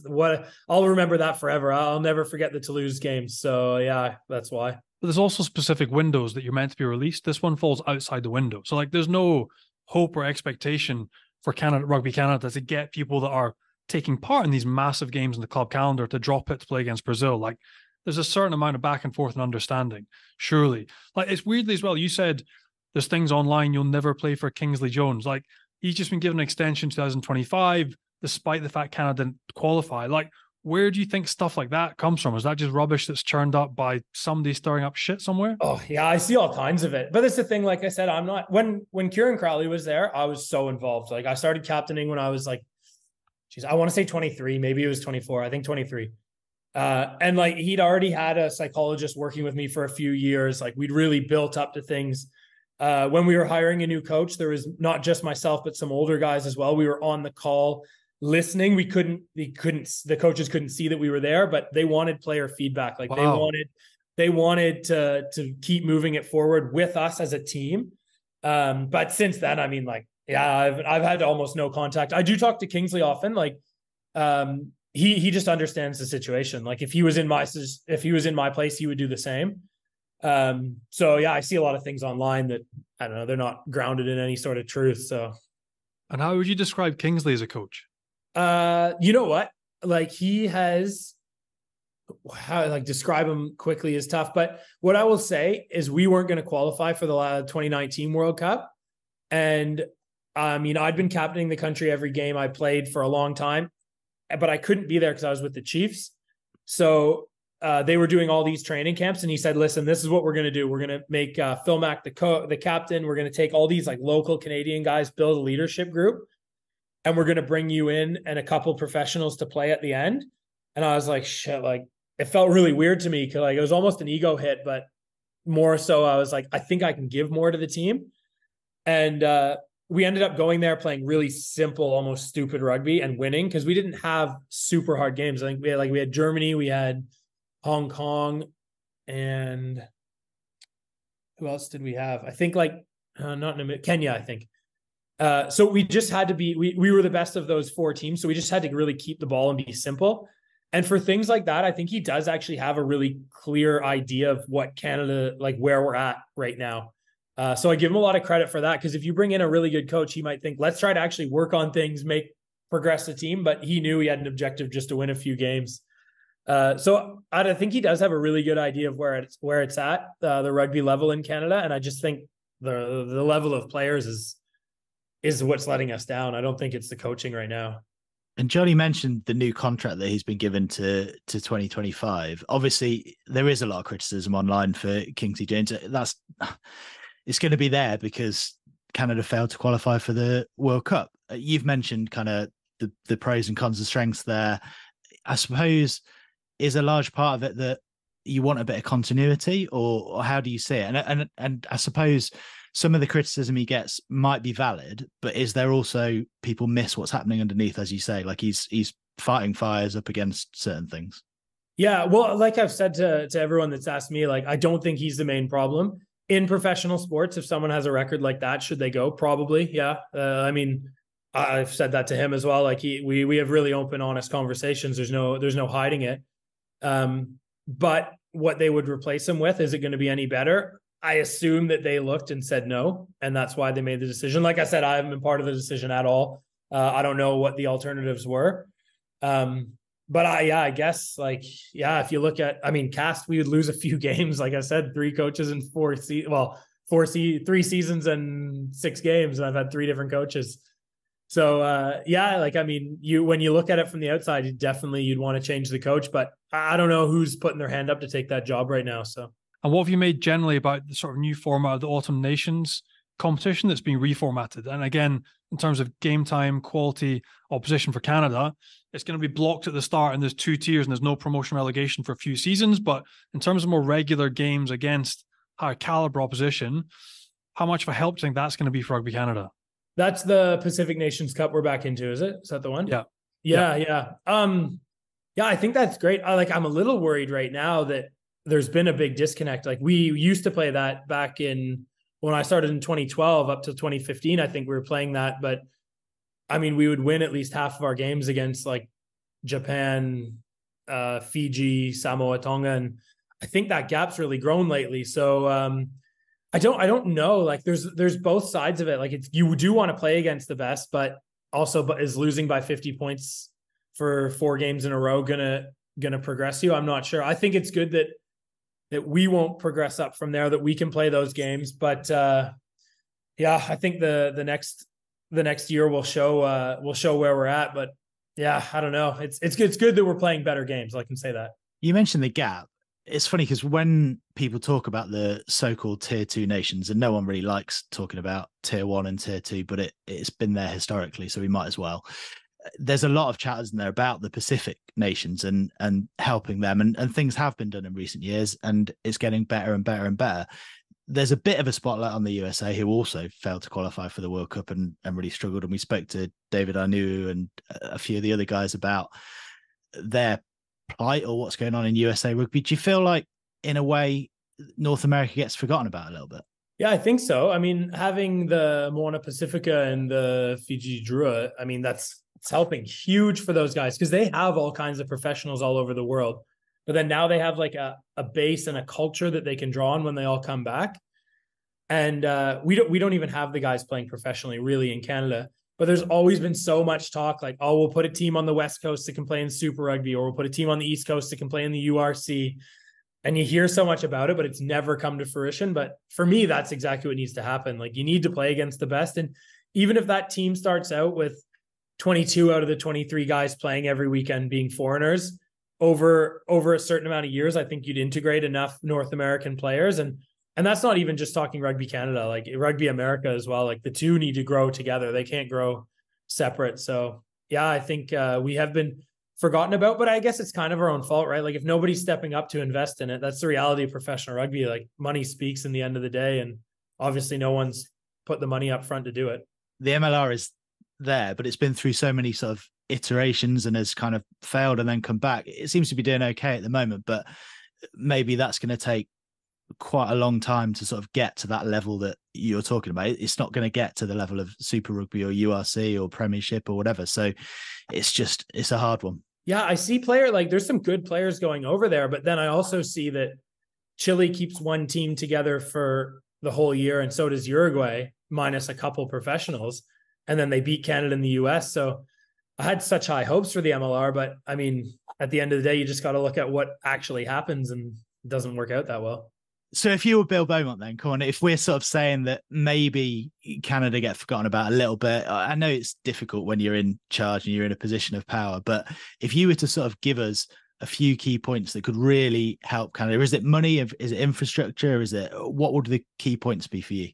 what I'll remember that forever. I'll never forget the Toulouse game. So yeah, that's why. But there's also specific windows that you're meant to be released. This one falls outside the window. So like there's no hope or expectation for Rugby Canada to get people that are taking part in these massive games in the club calendar to drop it to play against Brazil. Like there's a certain amount of back and forth and understanding, surely. Like it's weirdly as well, you said there's things online you'll never play for Kingsley Jones. Like he's just been given an extension 2025, despite the fact Canada didn't qualify. Like, where do you think stuff like that comes from? Is that just rubbish that's churned up by somebody stirring up shit somewhere? Oh yeah, I see all kinds of it. But that's the thing, like I said, I'm not when Kieran Crowley was there, I was so involved. Like I started captaining when I was like, I want to say 23, maybe it was 24, I think 23. And like he'd already had a psychologist working with me for a few years. Like we'd really built up to things. When we were hiring a new coach, there was not just myself, but some older guys as well. We were on the call listening. The coaches couldn't see that we were there, but they wanted player feedback. Like They wanted they wanted to keep moving it forward with us as a team. But since then, I mean, like, yeah, I've had almost no contact. I do talk to Kingsley often. Like, he just understands the situation. Like, if he was in my place, he would do the same. So yeah, I see a lot of things online that, I don't know, they're not grounded in any sort of truth. So. And how would you describe Kingsley as a coach? You know what? Like, describe him quickly is tough. But what I will say is we weren't going to qualify for the 2019 World Cup. And I mean, I'd been captaining the country every game I played for a long time, but I couldn't be there because I was with the Chiefs. So they were doing all these training camps, and he said, listen, this is what we're going to do. We're going to make Phil Mack the captain. We're going to take all these like local Canadian guys, build a leadership group, and we're going to bring you in and a couple professionals to play at the end. And I was like, shit, like, it felt really weird to me because, like, it was almost an ego hit, but more so I was like, I think I can give more to the team. And we ended up going there playing really simple, almost stupid rugby and winning because we didn't have super hard games. I think we had Germany, we had Hong Kong, and who else did we have? I think Kenya, I think. So we just had to be, we were the best of those four teams. So we just had to really keep the ball and be simple. And for things like that, I think he does actually have a really clear idea of what Canada, like where we're at right now. So I give him a lot of credit for that, because if you bring in a really good coach, he might think, let's try to actually work on things, progress the team. But he knew he had an objective just to win a few games. So I think he does have a really good idea of where it's at, the rugby level in Canada. And I just think the level of players is what's letting us down. I don't think it's the coaching right now. And Johnny mentioned the new contract that he's been given to 2025. Obviously, there is a lot of criticism online for Kingsley Jones. It's going to be there because Canada failed to qualify for the World Cup. You've mentioned kind of the pros and cons and strengths there. I suppose, is a large part of it that you want a bit of continuity, or how do you see it? And I suppose some of the criticism he gets might be valid, but is there also people miss what's happening underneath, as you say, like he's fighting fires up against certain things? Yeah, well, like I've said to everyone that's asked me, like, I don't think he's the main problem in professional sports. If someone has a record like that, should they go? Probably, yeah. I mean, I've said that to him as well. Like we have really open, honest conversations. There's no hiding it. But what they would replace him with, is it going to be any better? I assume that they looked and said no, and that's why they made the decision. Like I said, I haven't been part of the decision at all. I don't know what the alternatives were. But I guess, like, yeah, if you look at, I mean, Cast, we would lose a few games. Like I said, 3 coaches in 3 seasons and 6 games. And I've had 3 different coaches. So yeah, like, I mean, when you look at it from the outside, you'd want to change the coach, but I don't know who's putting their hand up to take that job right now. So. And what have you made generally about the sort of new format of the Autumn Nations competition that's being reformatted? And again, in terms of game time, quality, opposition for Canada, it's going to be blocked at the start, and there's 2 tiers and there's no promotion relegation for a few seasons. But in terms of more regular games against higher caliber opposition, how much of a help do you think that's going to be for Rugby Canada? That's the Pacific Nations Cup we're back into, is it? Is that the one? Yeah. Yeah. Yeah, I think that's great. I'm a little worried right now that there's been a big disconnect. Like, we used to play that back in, when I started in 2012 up to 2015, I think we were playing that. But I mean, we would win at least half of our games against like Japan, Fiji, Samoa, Tonga. And I think that gap's really grown lately. So I don't know. Like, there's both sides of it. Like, you do want to play against the best, but also, is losing by 50 points for 4 games in a row gonna progress you? I'm not sure. I think it's good that we won't progress up from there, that we can play those games. But yeah, I think the next year will show where we're at. But yeah, I don't know. It's good that we're playing better games. I can say that. You mentioned the gap. It's funny because when people talk about the so-called tier 2 nations, and no one really likes talking about tier 1 and tier 2, but it's been there historically, so we might as well. There's a lot of chatters in there about the Pacific nations and helping them, and things have been done in recent years, and it's getting better and better and better. There's a bit of a spotlight on the USA, who also failed to qualify for the World Cup and really struggled. And we spoke to David Anu and a few of the other guys about their plight or what's going on in USA rugby. Do you feel like in a way, North America gets forgotten about a little bit? Yeah, I think so. I mean, having the Moana Pacifica and the Fiji Drua, I mean, it's helping huge for those guys because they have all kinds of professionals all over the world. But then now they have like a base and a culture that they can draw on when they all come back. And we don't even have the guys playing professionally really in Canada. But there's always been so much talk like, oh, we'll put a team on the West Coast that can play in Super Rugby, or we'll put a team on the East Coast that can play in the URC. And you hear so much about it, but it's never come to fruition. But for me, that's exactly what needs to happen. Like, you need to play against the best. And even if that team starts out with 22 out of the 23 guys playing every weekend being foreigners, over a certain amount of years, I think you'd integrate enough North American players. And that's not even just talking Rugby Canada, like Rugby America as well. Like, the two need to grow together. They can't grow separate. So yeah, I think we have been forgotten about, but I guess it's kind of our own fault, right? Like, if nobody's stepping up to invest in it, that's the reality of professional rugby. Like, money speaks in the end of the day. And obviously no one's put the money up front to do it. The MLR is there, but it's been through so many sort of iterations and has kind of failed and then come back. It seems to be doing okay at the moment, but maybe that's going to take quite a long time to sort of get to that level that you're talking about. It's not going to get to the level of Super Rugby or URC or Premiership or whatever. So it's a hard one. Yeah, I see there's some good players going over there, but then I also see that Chile keeps one team together for the whole year, and so does Uruguay, minus a couple professionals, and then they beat Canada and the US. So I had such high hopes for the MLR, but I mean, at the end of the day, you just got to look at what actually happens, and it doesn't work out that well. So if you were Bill Beaumont then, Corn, if we're sort of saying that maybe Canada get forgotten about a little bit, I know it's difficult when you're in charge and you're in a position of power, but if you were to sort of give us a few key points that could really help Canada, is it money? Is it infrastructure? What would the key points be for you?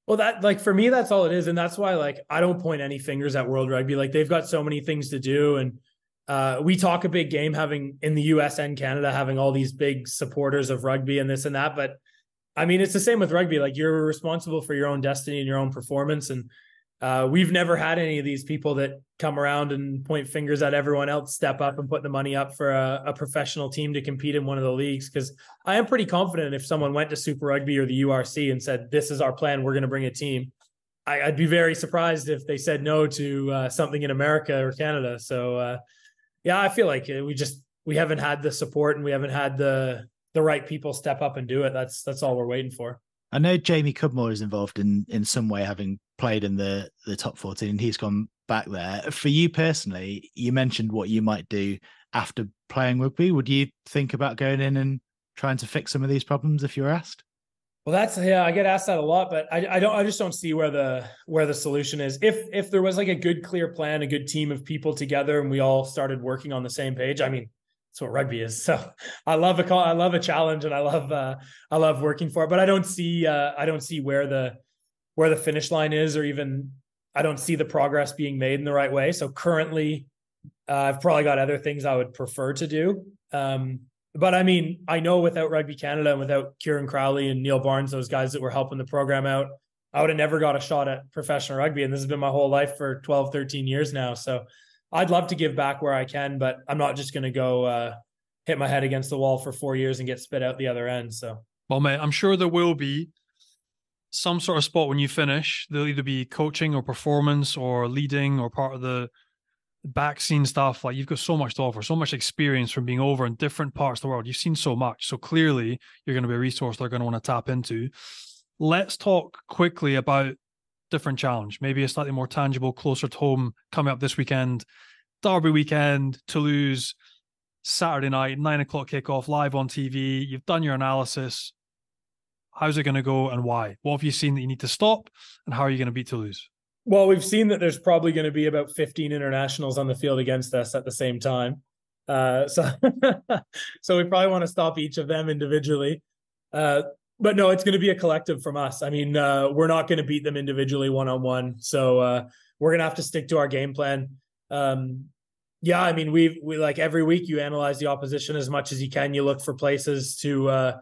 Well, that, like, for me, that's all it is. And that's why, like, I don't point any fingers at World Rugby. Like, they've got so many things to do. And we talk a big game having in the US and Canada, having all these big supporters of rugby and this and that. But I mean, it's the same with rugby. Like, you're responsible for your own destiny and your own performance. And we've never had any of these people that come around and point fingers at everyone else, step up and put the money up for a professional team to compete in one of the leagues. Because I am pretty confident if someone went to Super Rugby or the URC and said, this is our plan, we're going to bring a team, I'd be very surprised if they said no to something in America or Canada. So yeah, I feel like we haven't had the support, and we haven't had the right people step up and do it. That's all we're waiting for. I know Jamie Cudmore is involved in some way, having played in the top 14, and he's gone back there. For you personally, you mentioned what you might do after playing rugby. Would you think about going in and trying to fix some of these problems if you're asked? Well, I get asked that a lot, but I just don't see where the solution is. If there was like a good, clear plan, a good team of people together, and we all started working on the same page, I mean, that's what rugby is. So I love a challenge, and I love working for it, but I don't see where the finish line is, or even I don't see the progress being made in the right way. So currently I've probably got other things I would prefer to do. But I mean, I know without Rugby Canada and without Kieran Crowley and Neil Barnes, those guys that were helping the program out, I would have never got a shot at professional rugby. And this has been my whole life for 12, 13 years now. So I'd love to give back where I can, but I'm not just going to go hit my head against the wall for 4 years and get spit out the other end. So, well, mate, I'm sure there will be some sort of spot when you finish. There'll either be coaching or performance or leading or part of the back scene stuff. Like, you've got so much to offer, so much experience from being over in different parts of the world. You've seen so much. So clearly you're going to be a resource they're going to want to tap into. Let's talk quickly about different challenge, maybe a slightly more tangible, closer to home, coming up this weekend. Derby weekend, Toulouse, Saturday night, 9:00 kickoff, live on TV. You've done your analysis. How's it going to go, and why? What have you seen that you need to stop, and how are you going to beat Toulouse? Well, we've seen that there's probably going to be about 15 internationals on the field against us at the same time. So we probably want to stop each of them individually. But no, it's going to be a collective from us. I mean, we're not going to beat them individually one-on-one. So we're going to have to stick to our game plan. Yeah, I mean, we like every week you analyze the opposition as much as you can. You look for places to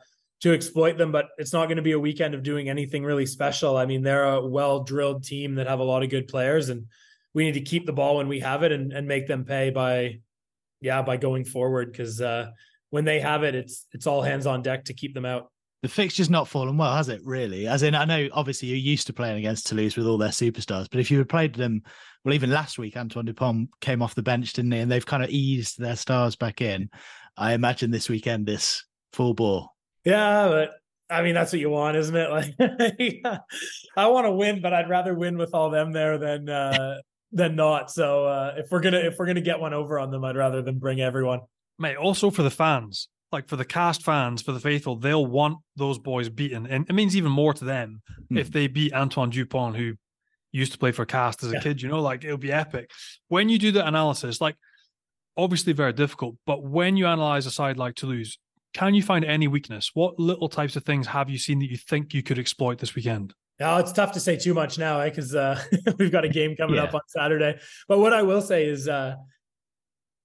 exploit them, but it's not going to be a weekend of doing anything really special. I mean, they're a well-drilled team that have a lot of good players, and we need to keep the ball when we have it and make them pay by going forward. Because when they have it, it's all hands on deck to keep them out. The fixture's not fallen well, has it, really? As in, I know, obviously, you're used to playing against Toulouse with all their superstars, but if you had played them, well, even last week, Antoine Dupont came off the bench, didn't he? And they've kind of eased their stars back in. I imagine this weekend is full bore. Yeah, but I mean, that's what you want, isn't it? Like, I want to win, but I'd rather win with all them there than not. So if we're gonna get one over on them, I'd rather than bring everyone. Mate, also for the fans. Like for the cast fans, for the faithful, they'll want those boys beaten. And it means even more to them if they beat Antoine Dupont, who used to play for Cast as a kid, like it'll be epic. When you do the analysis, like obviously very difficult, but when you analyze a side like Toulouse, can you find any weakness? What little types of things have you seen that you think you could exploit this weekend? Now, it's tough to say too much now, because we've got a game coming up on Saturday. But what I will say is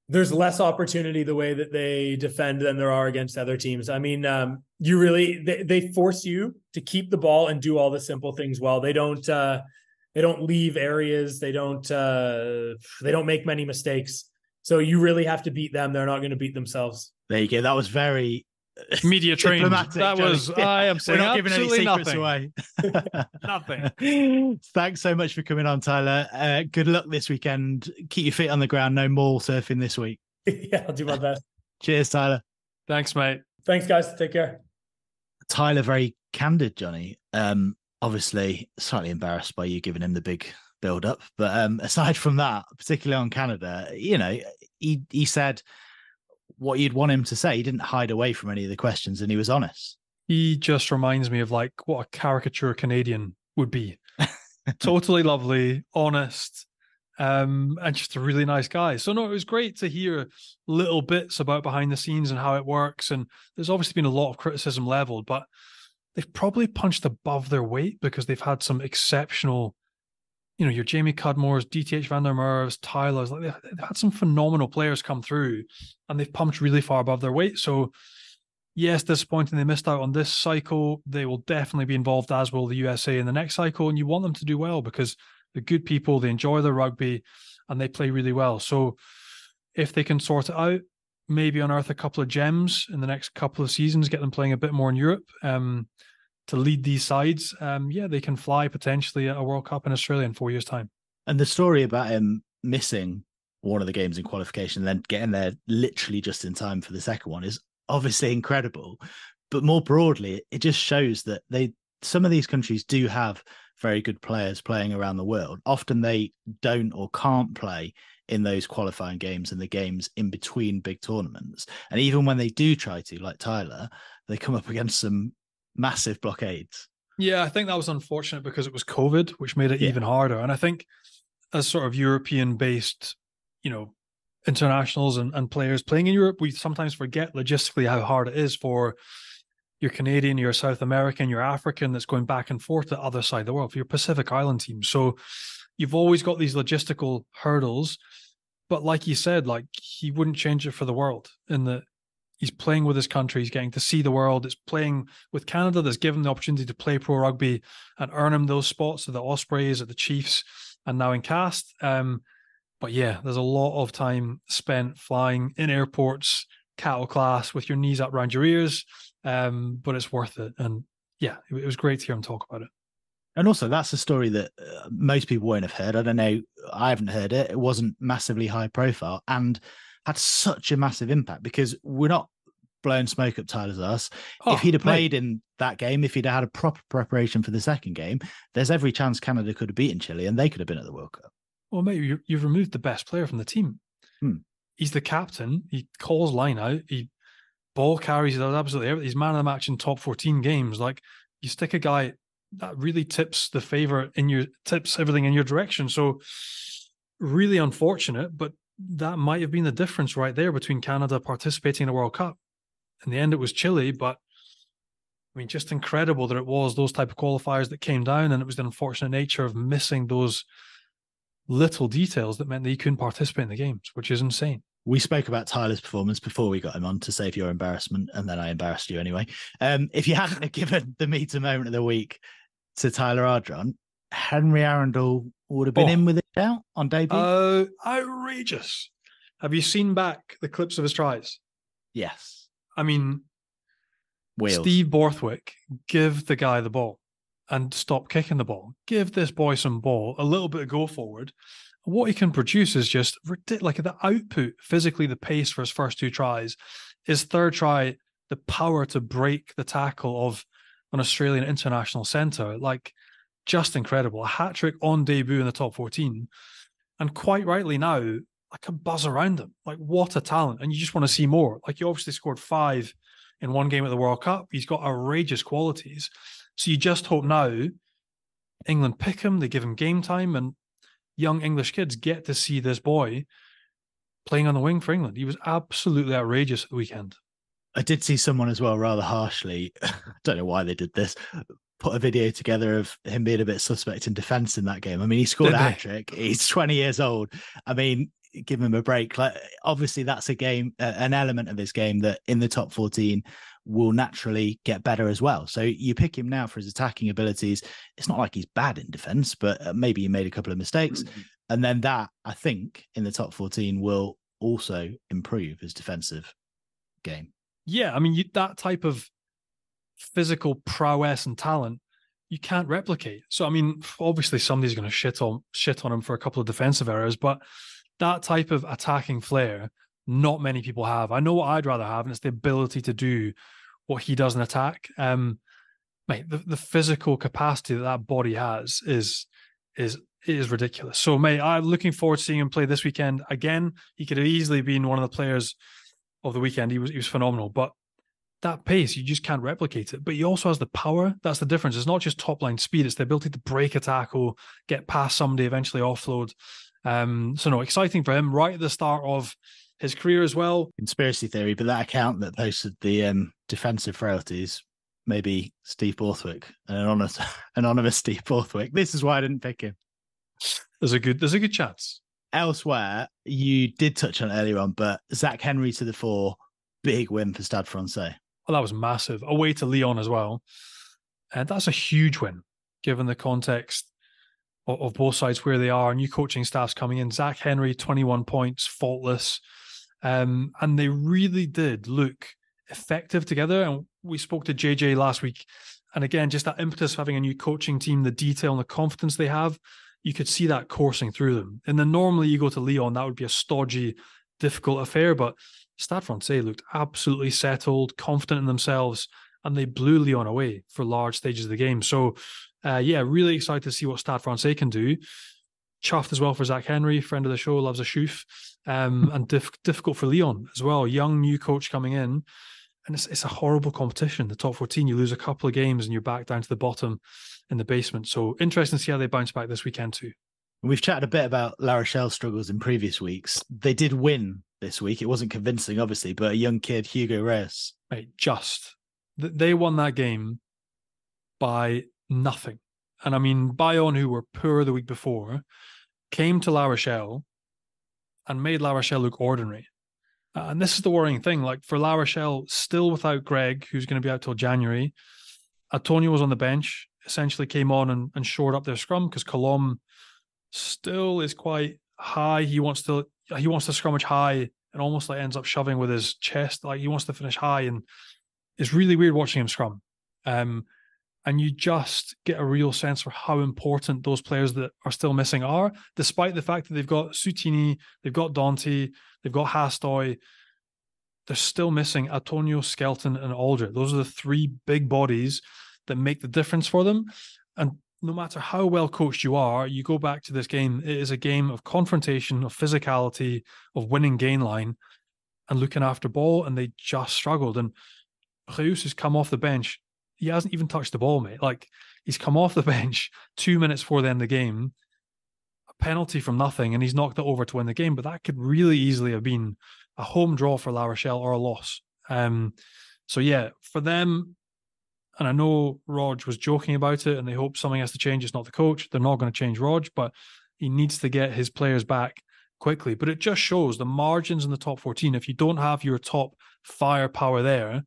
there's less opportunity the way that they defend than there are against other teams. I mean, they force you to keep the ball and do all the simple things well. They don't leave areas. They don't make many mistakes. So you really have to beat them. They're not going to beat themselves. There you go. That was very media trained. That was, I am saying, we're not giving any secrets away. Nothing. Thanks so much for coming on, Tyler. Good luck this weekend. Keep your feet on the ground. No maul surfing this week. Yeah, I'll do my best. Cheers, Tyler. Thanks, mate. Thanks, guys. Take care. Tyler, very candid, Johnny. Obviously, slightly embarrassed by you giving him the big build up. But aside from that, particularly on Canada, he said what you'd want him to say. He didn't hide away from any of the questions, and he was honest. He just reminds me of like what a caricature Canadian would be. Totally lovely, honest, and just a really nice guy. So no, it was great to hear little bits about behind the scenes and how it works. And there's obviously been a lot of criticism leveled, but they've probably punched above their weight because they've had some exceptional, your Jamie Cudmores, DTH Van der Merwe's, Tyler's, like they've had some phenomenal players come through and they've pumped really far above their weight. So yes, disappointing they missed out on this cycle. They will definitely be involved, as will the USA in the next cycle. And you want them to do well because they're good people, they enjoy their rugby and they play really well. So if they can sort it out, maybe unearth a couple of gems in the next couple of seasons, get them playing a bit more in Europe, to lead these sides, they can fly potentially at a World Cup in Australia in 4 years' time. And the story about him missing one of the games in qualification and then getting there literally just in time for the second one is obviously incredible. But more broadly, it just shows that some of these countries do have very good players playing around the world. Often they don't or can't play in those qualifying games and the games in between big tournaments. And even when they do try to, like Tyler, they come up against some massive blockades. Yeah, I think that was unfortunate because it was COVID, which made it even harder. And I think as sort of European-based, internationals and players playing in Europe, we sometimes forget logistically how hard it is for your Canadian, your South American, your African that's going back and forth to the other side of the world, for your Pacific Island team. So you've always got these logistical hurdles. But like you said, like he wouldn't change it for the world in that he's playing with his country. He's getting to see the world. It's playing with Canada that's given him the opportunity to play pro rugby and earn him those spots at the Ospreys, at the Chiefs, and now in Cast. But yeah, there's a lot of time spent flying in airports, cattle class, with your knees up around your ears. But it's worth it. And yeah, it was great to hear him talk about it. And also, that's a story that most people won't have heard. I don't know. I haven't heard it. It wasn't massively high profile and had such a massive impact because we're not blowing smoke up Tyler's ass. If he'd have played in that game, if he'd had a proper preparation for the second game, there's every chance Canada could have beaten Chile and they could have been at the World Cup. Well, mate, you've removed the best player from the team. He's the captain. He calls line out. He ball carries. He does absolutely everything. He's man of the match in top 14 games. Like, you stick a guy that really tips everything in your direction. So really unfortunate, but that might have been the difference right there between Canada participating in the World Cup. In the end, it was Chile, but I mean, just incredible that it was those type of qualifiers that came down, and it was the unfortunate nature of missing those little details that meant that he couldn't participate in the games, which is insane. We spoke about Tyler's performance before we got him on to save your embarrassment, and then I embarrassed you anyway. If you hadn't given the meter moment of the week to Tyler Ardron, Henry Arundell would have been in with it out on debut. Outrageous. Have you seen back the clips of his tries? Yes. I mean, Wheels. Steve Borthwick, give the guy the ball and stop kicking the ball. Give this boy some ball, a little bit of go forward. What he can produce is just ridiculous. Like the output, physically, the pace for his first 2 tries. His third try, the power to break the tackle of an Australian international centre, like just incredible. A hat-trick on debut in the top 14. And quite rightly now, like a buzz around him. Like what a talent. And you just want to see more. Like he obviously scored 5 in one game at the World Cup. He's got outrageous qualities. So you just hope now England pick him, they give him game time, and young English kids get to see this boy playing on the wing for England. He was absolutely outrageous at the weekend. I did see someone as well, rather harshly, I don't know why they did this, put a video together of him being a bit suspect in defence in that game. I mean, he scored a hat-trick. He's 20 years old. I mean, give him a break. Like, obviously, that's a game, an element of his game that in the top 14 will naturally get better as well. So you pick him now for his attacking abilities. It's not like he's bad in defence, but maybe he made a couple of mistakes. Mm-hmm. And then that, I think, in the top 14 will also improve his defensive game. Yeah, I mean, that type of physical prowess and talent, you can't replicate. So, I mean, obviously somebody's going to shit on him for a couple of defensive errors, but that type of attacking flair, not many people have. I know what I'd rather have, and it's the ability to do what he does in attack. Mate, the physical capacity that body has is ridiculous. So, mate, I'm looking forward to seeing him play this weekend. Again, he could have easily been one of the players of the weekend. He was phenomenal, but that pace, you just can't replicate it. But he also has the power. That's the difference. It's not just top line speed, it's the ability to break a tackle, get past somebody, eventually offload. So no, exciting for him right at the start of his career as well. Conspiracy theory, but that account that posted the defensive frailties, maybe Steve Borthwick, an anonymous Steve Borthwick. This is why I didn't pick him. There's a good chance. Elsewhere, you did touch on it earlier on, but Zach Henry to the fore, big win for Stade Francais. Well, that was massive. Away to Lyon as well. And that's a huge win, given the context of both sides, where they are. New coaching staff's coming in. Zach Henry, 21 points, faultless. And they really did look effective together. And we spoke to JJ last week. And again, just that impetus of having a new coaching team, the detail and the confidence they have, you could see that coursing through them. And then normally you go to Lyon, that would be a stodgy, difficult affair. But Stade Francais looked absolutely settled, confident in themselves, and they blew Lyon away for large stages of the game. So, really excited to see what Stade Francais can do. Chuffed as well for Zach Henry, friend of the show, loves a shoof. And difficult for Lyon as well. Young new coach coming in. And it's a horrible competition. The top 14, you lose a couple of games and you're back down to the bottom in the basement. So interesting to see how they bounce back this weekend too. We've chatted a bit about La Rochelle's struggles in previous weeks. They did win this week. It wasn't convincing, obviously, but a young kid, Hugo Reyes. Right, they won that game by nothing. And I mean, Bayonne, who were poor the week before, came to La Rochelle and made La Rochelle look ordinary. And this is the worrying thing. Like for La Rochelle, still without Greg, who's going to be out till January, Antonio was on the bench, essentially came on and shored up their scrum because Colombe still is quite high. He wants to scrummage high and almost like ends up shoving with his chest. Like he wants to finish high, and it's really weird watching him scrum. And you just get a real sense for how important those players that are still missing are, despite the fact that they've got Soutini, they've got Dante, they've got Hastoy. They're still missing Antonio, Skelton, and Aldred. Those are the three big bodies that make the difference for them. And no matter how well coached you are, you go back to this game, it is a game of confrontation, of physicality, of winning gain line, and looking after ball, and they just struggled. And Reus has come off the bench. He hasn't even touched the ball, mate. Like, he's come off the bench 2 minutes before the end of the game, a penalty from nothing, and he's knocked it over to win the game. But that could really easily have been a home draw for La Rochelle or a loss. So yeah, for them, and I know Rog was joking about it and they hope something has to change. It's not the coach. They're not going to change Rog, but he needs to get his players back quickly. But it just shows the margins in the top 14. If you don't have your top firepower there,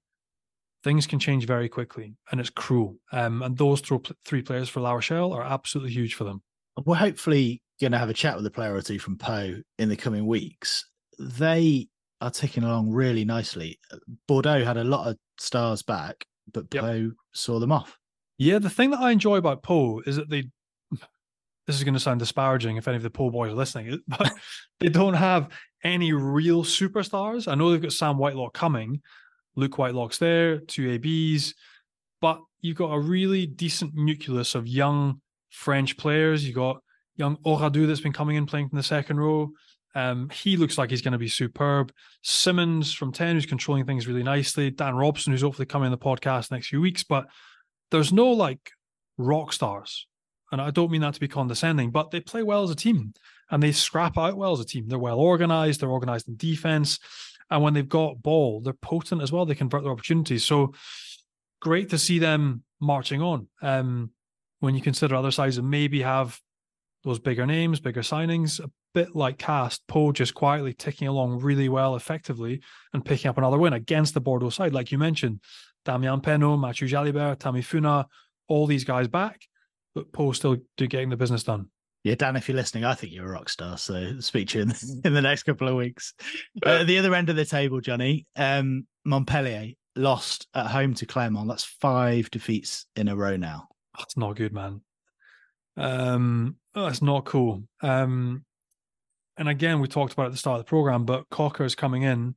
things can change very quickly, and it's cruel. And those three players for La Rochelle are absolutely huge for them. We're hopefully going to have a chat with a player or two from Po in the coming weeks. They are ticking along really nicely. Bordeaux had a lot of stars back, but Pau saw them off. Yeah, the thing that I enjoy about Pau is that this is going to sound disparaging if any of the Pau boys are listening, but they don't have any real superstars. I know they've got Sam Whitelock coming, Luke Whitelock's there, 2 ABs, but you've got a really decent nucleus of young French players. You've got young Oradou that's been coming in playing from the second row. He looks like he's going to be superb. Simmons from 10, who's controlling things really nicely. Dan Robson, who's hopefully coming on the podcast next few weeks. But there's no like rock stars. And I don't mean that to be condescending, but they play well as a team and they scrap out well as a team. They're well organized. They're organized in defense. And when they've got ball, they're potent as well. They convert their opportunities. So great to see them marching on. When you consider other sides that maybe have those bigger names, bigger signings, a bit like Castres, Pau just quietly ticking along really well, effectively, and picking up another win against the Bordeaux side. Like you mentioned, Damien Penaud, Mathieu Jalibert, Tammy Funa, all these guys back, but Pau still getting the business done. Yeah, Dan, if you're listening, I think you're a rock star. So speak to you in the next couple of weeks. At the other end of the table, Johnny, Montpellier lost at home to Clermont. That's 5 defeats in a row now. That's not good, man. That's not cool. And again, we talked about it at the start of the program, but Cocker's coming in.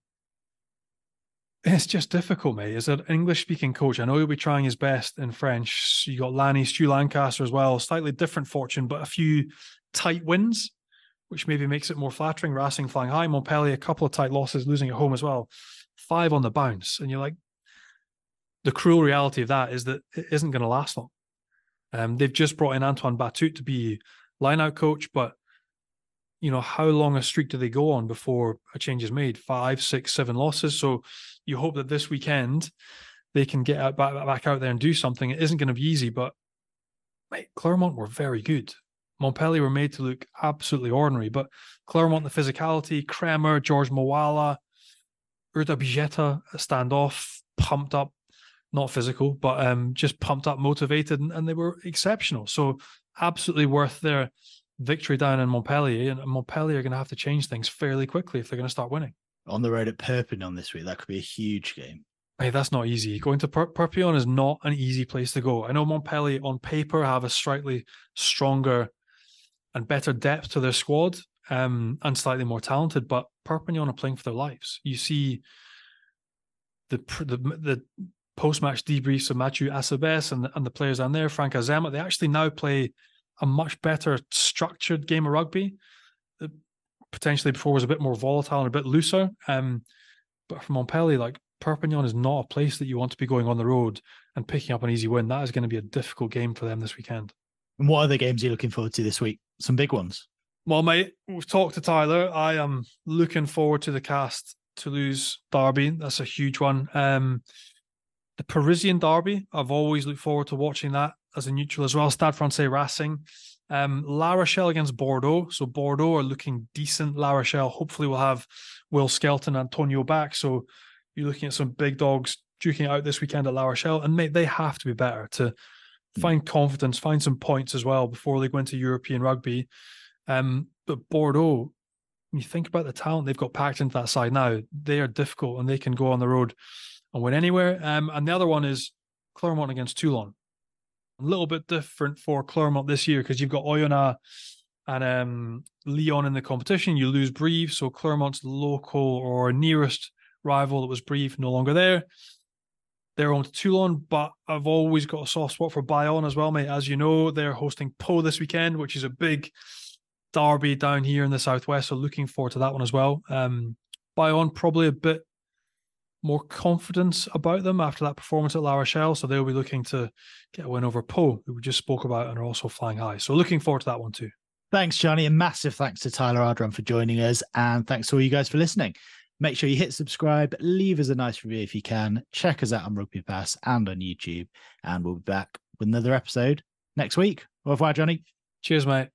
It's just difficult, mate. As an English-speaking coach, I know he'll be trying his best in French. You got Lanny, Stu Lancaster as well. Slightly different fortune, but a few tight wins, which maybe makes it more flattering. Racing flying high. Montpellier, a couple of tight losses, losing at home as well. 5 on the bounce. And you're like, the cruel reality of that is that it isn't going to last long. They've just brought in Antoine Batut to be line-out coach, but you know, how long a streak do they go on before a change is made? 5, 6, 7 losses. So you hope that this weekend they can get back out there and do something. It isn't going to be easy, but mate, Clermont were very good. Montpellier were made to look absolutely ordinary, but Clermont, the physicality, Kremer, George Mowala, Urda Bijeta, standoff, pumped up, not physical, but just pumped up, motivated, and they were exceptional. So absolutely worth their victory down in Montpellier, and Montpellier are going to have to change things fairly quickly if they're going to start winning. On the road at Perpignan this week, that could be a huge game. Hey, that's not easy. Going to Perpignan is not an easy place to go. I know Montpellier on paper have a slightly stronger and better depth to their squad, and slightly more talented, but Perpignan are playing for their lives. You see the post-match debriefs of Mathieu Assabes and the players down there, Frank Azema, they actually now play a much better structured game of rugby. Potentially before was a bit more volatile and a bit looser. But for Montpellier, like Perpignan is not a place that you want to be going on the road and picking up an easy win. That is going to be a difficult game for them this weekend. And what other games are you looking forward to this week? Some big ones. Well, mate, we've talked to Tyler. I am looking forward to the Castres Toulouse derby. That's a huge one. The Parisian derby, I've always looked forward to watching that as a neutral as well. Stade Francais Racing. La Rochelle against Bordeaux. So Bordeaux are looking decent. La Rochelle hopefully will have Will Skelton and Antonio back. So you're looking at some big dogs duking it out this weekend at La Rochelle. And mate, they have to be better to find confidence, find some points as well before they go into European rugby. But Bordeaux, when you think about the talent they've got packed into that side now, they are difficult and they can go on the road and win anywhere. And the other one is Clermont against Toulon. A little bit different for Clermont this year because you've got Oyonnax and Lyon in the competition. You lose Brive, so Clermont's local or nearest rival that was Brive no longer there. They're on to Toulon, but I've always got a soft spot for Bayonne as well, mate. As you know, they're hosting Pau this weekend, which is a big derby down here in the southwest, so looking forward to that one as well. Bayonne probably a bit more confidence about them after that performance at La Rochelle, so they'll be looking to get a win over Pau, who we just spoke about and are also flying high. So looking forward to that one too. Thanks, Johnny, and massive thanks to Tyler Ardron for joining us, and thanks to all you guys for listening. Make sure you hit subscribe, leave us a nice review if you can, check us out on Rugby Pass and on YouTube, and we'll be back with another episode next week. Au revoir, Johnny. Cheers, mate.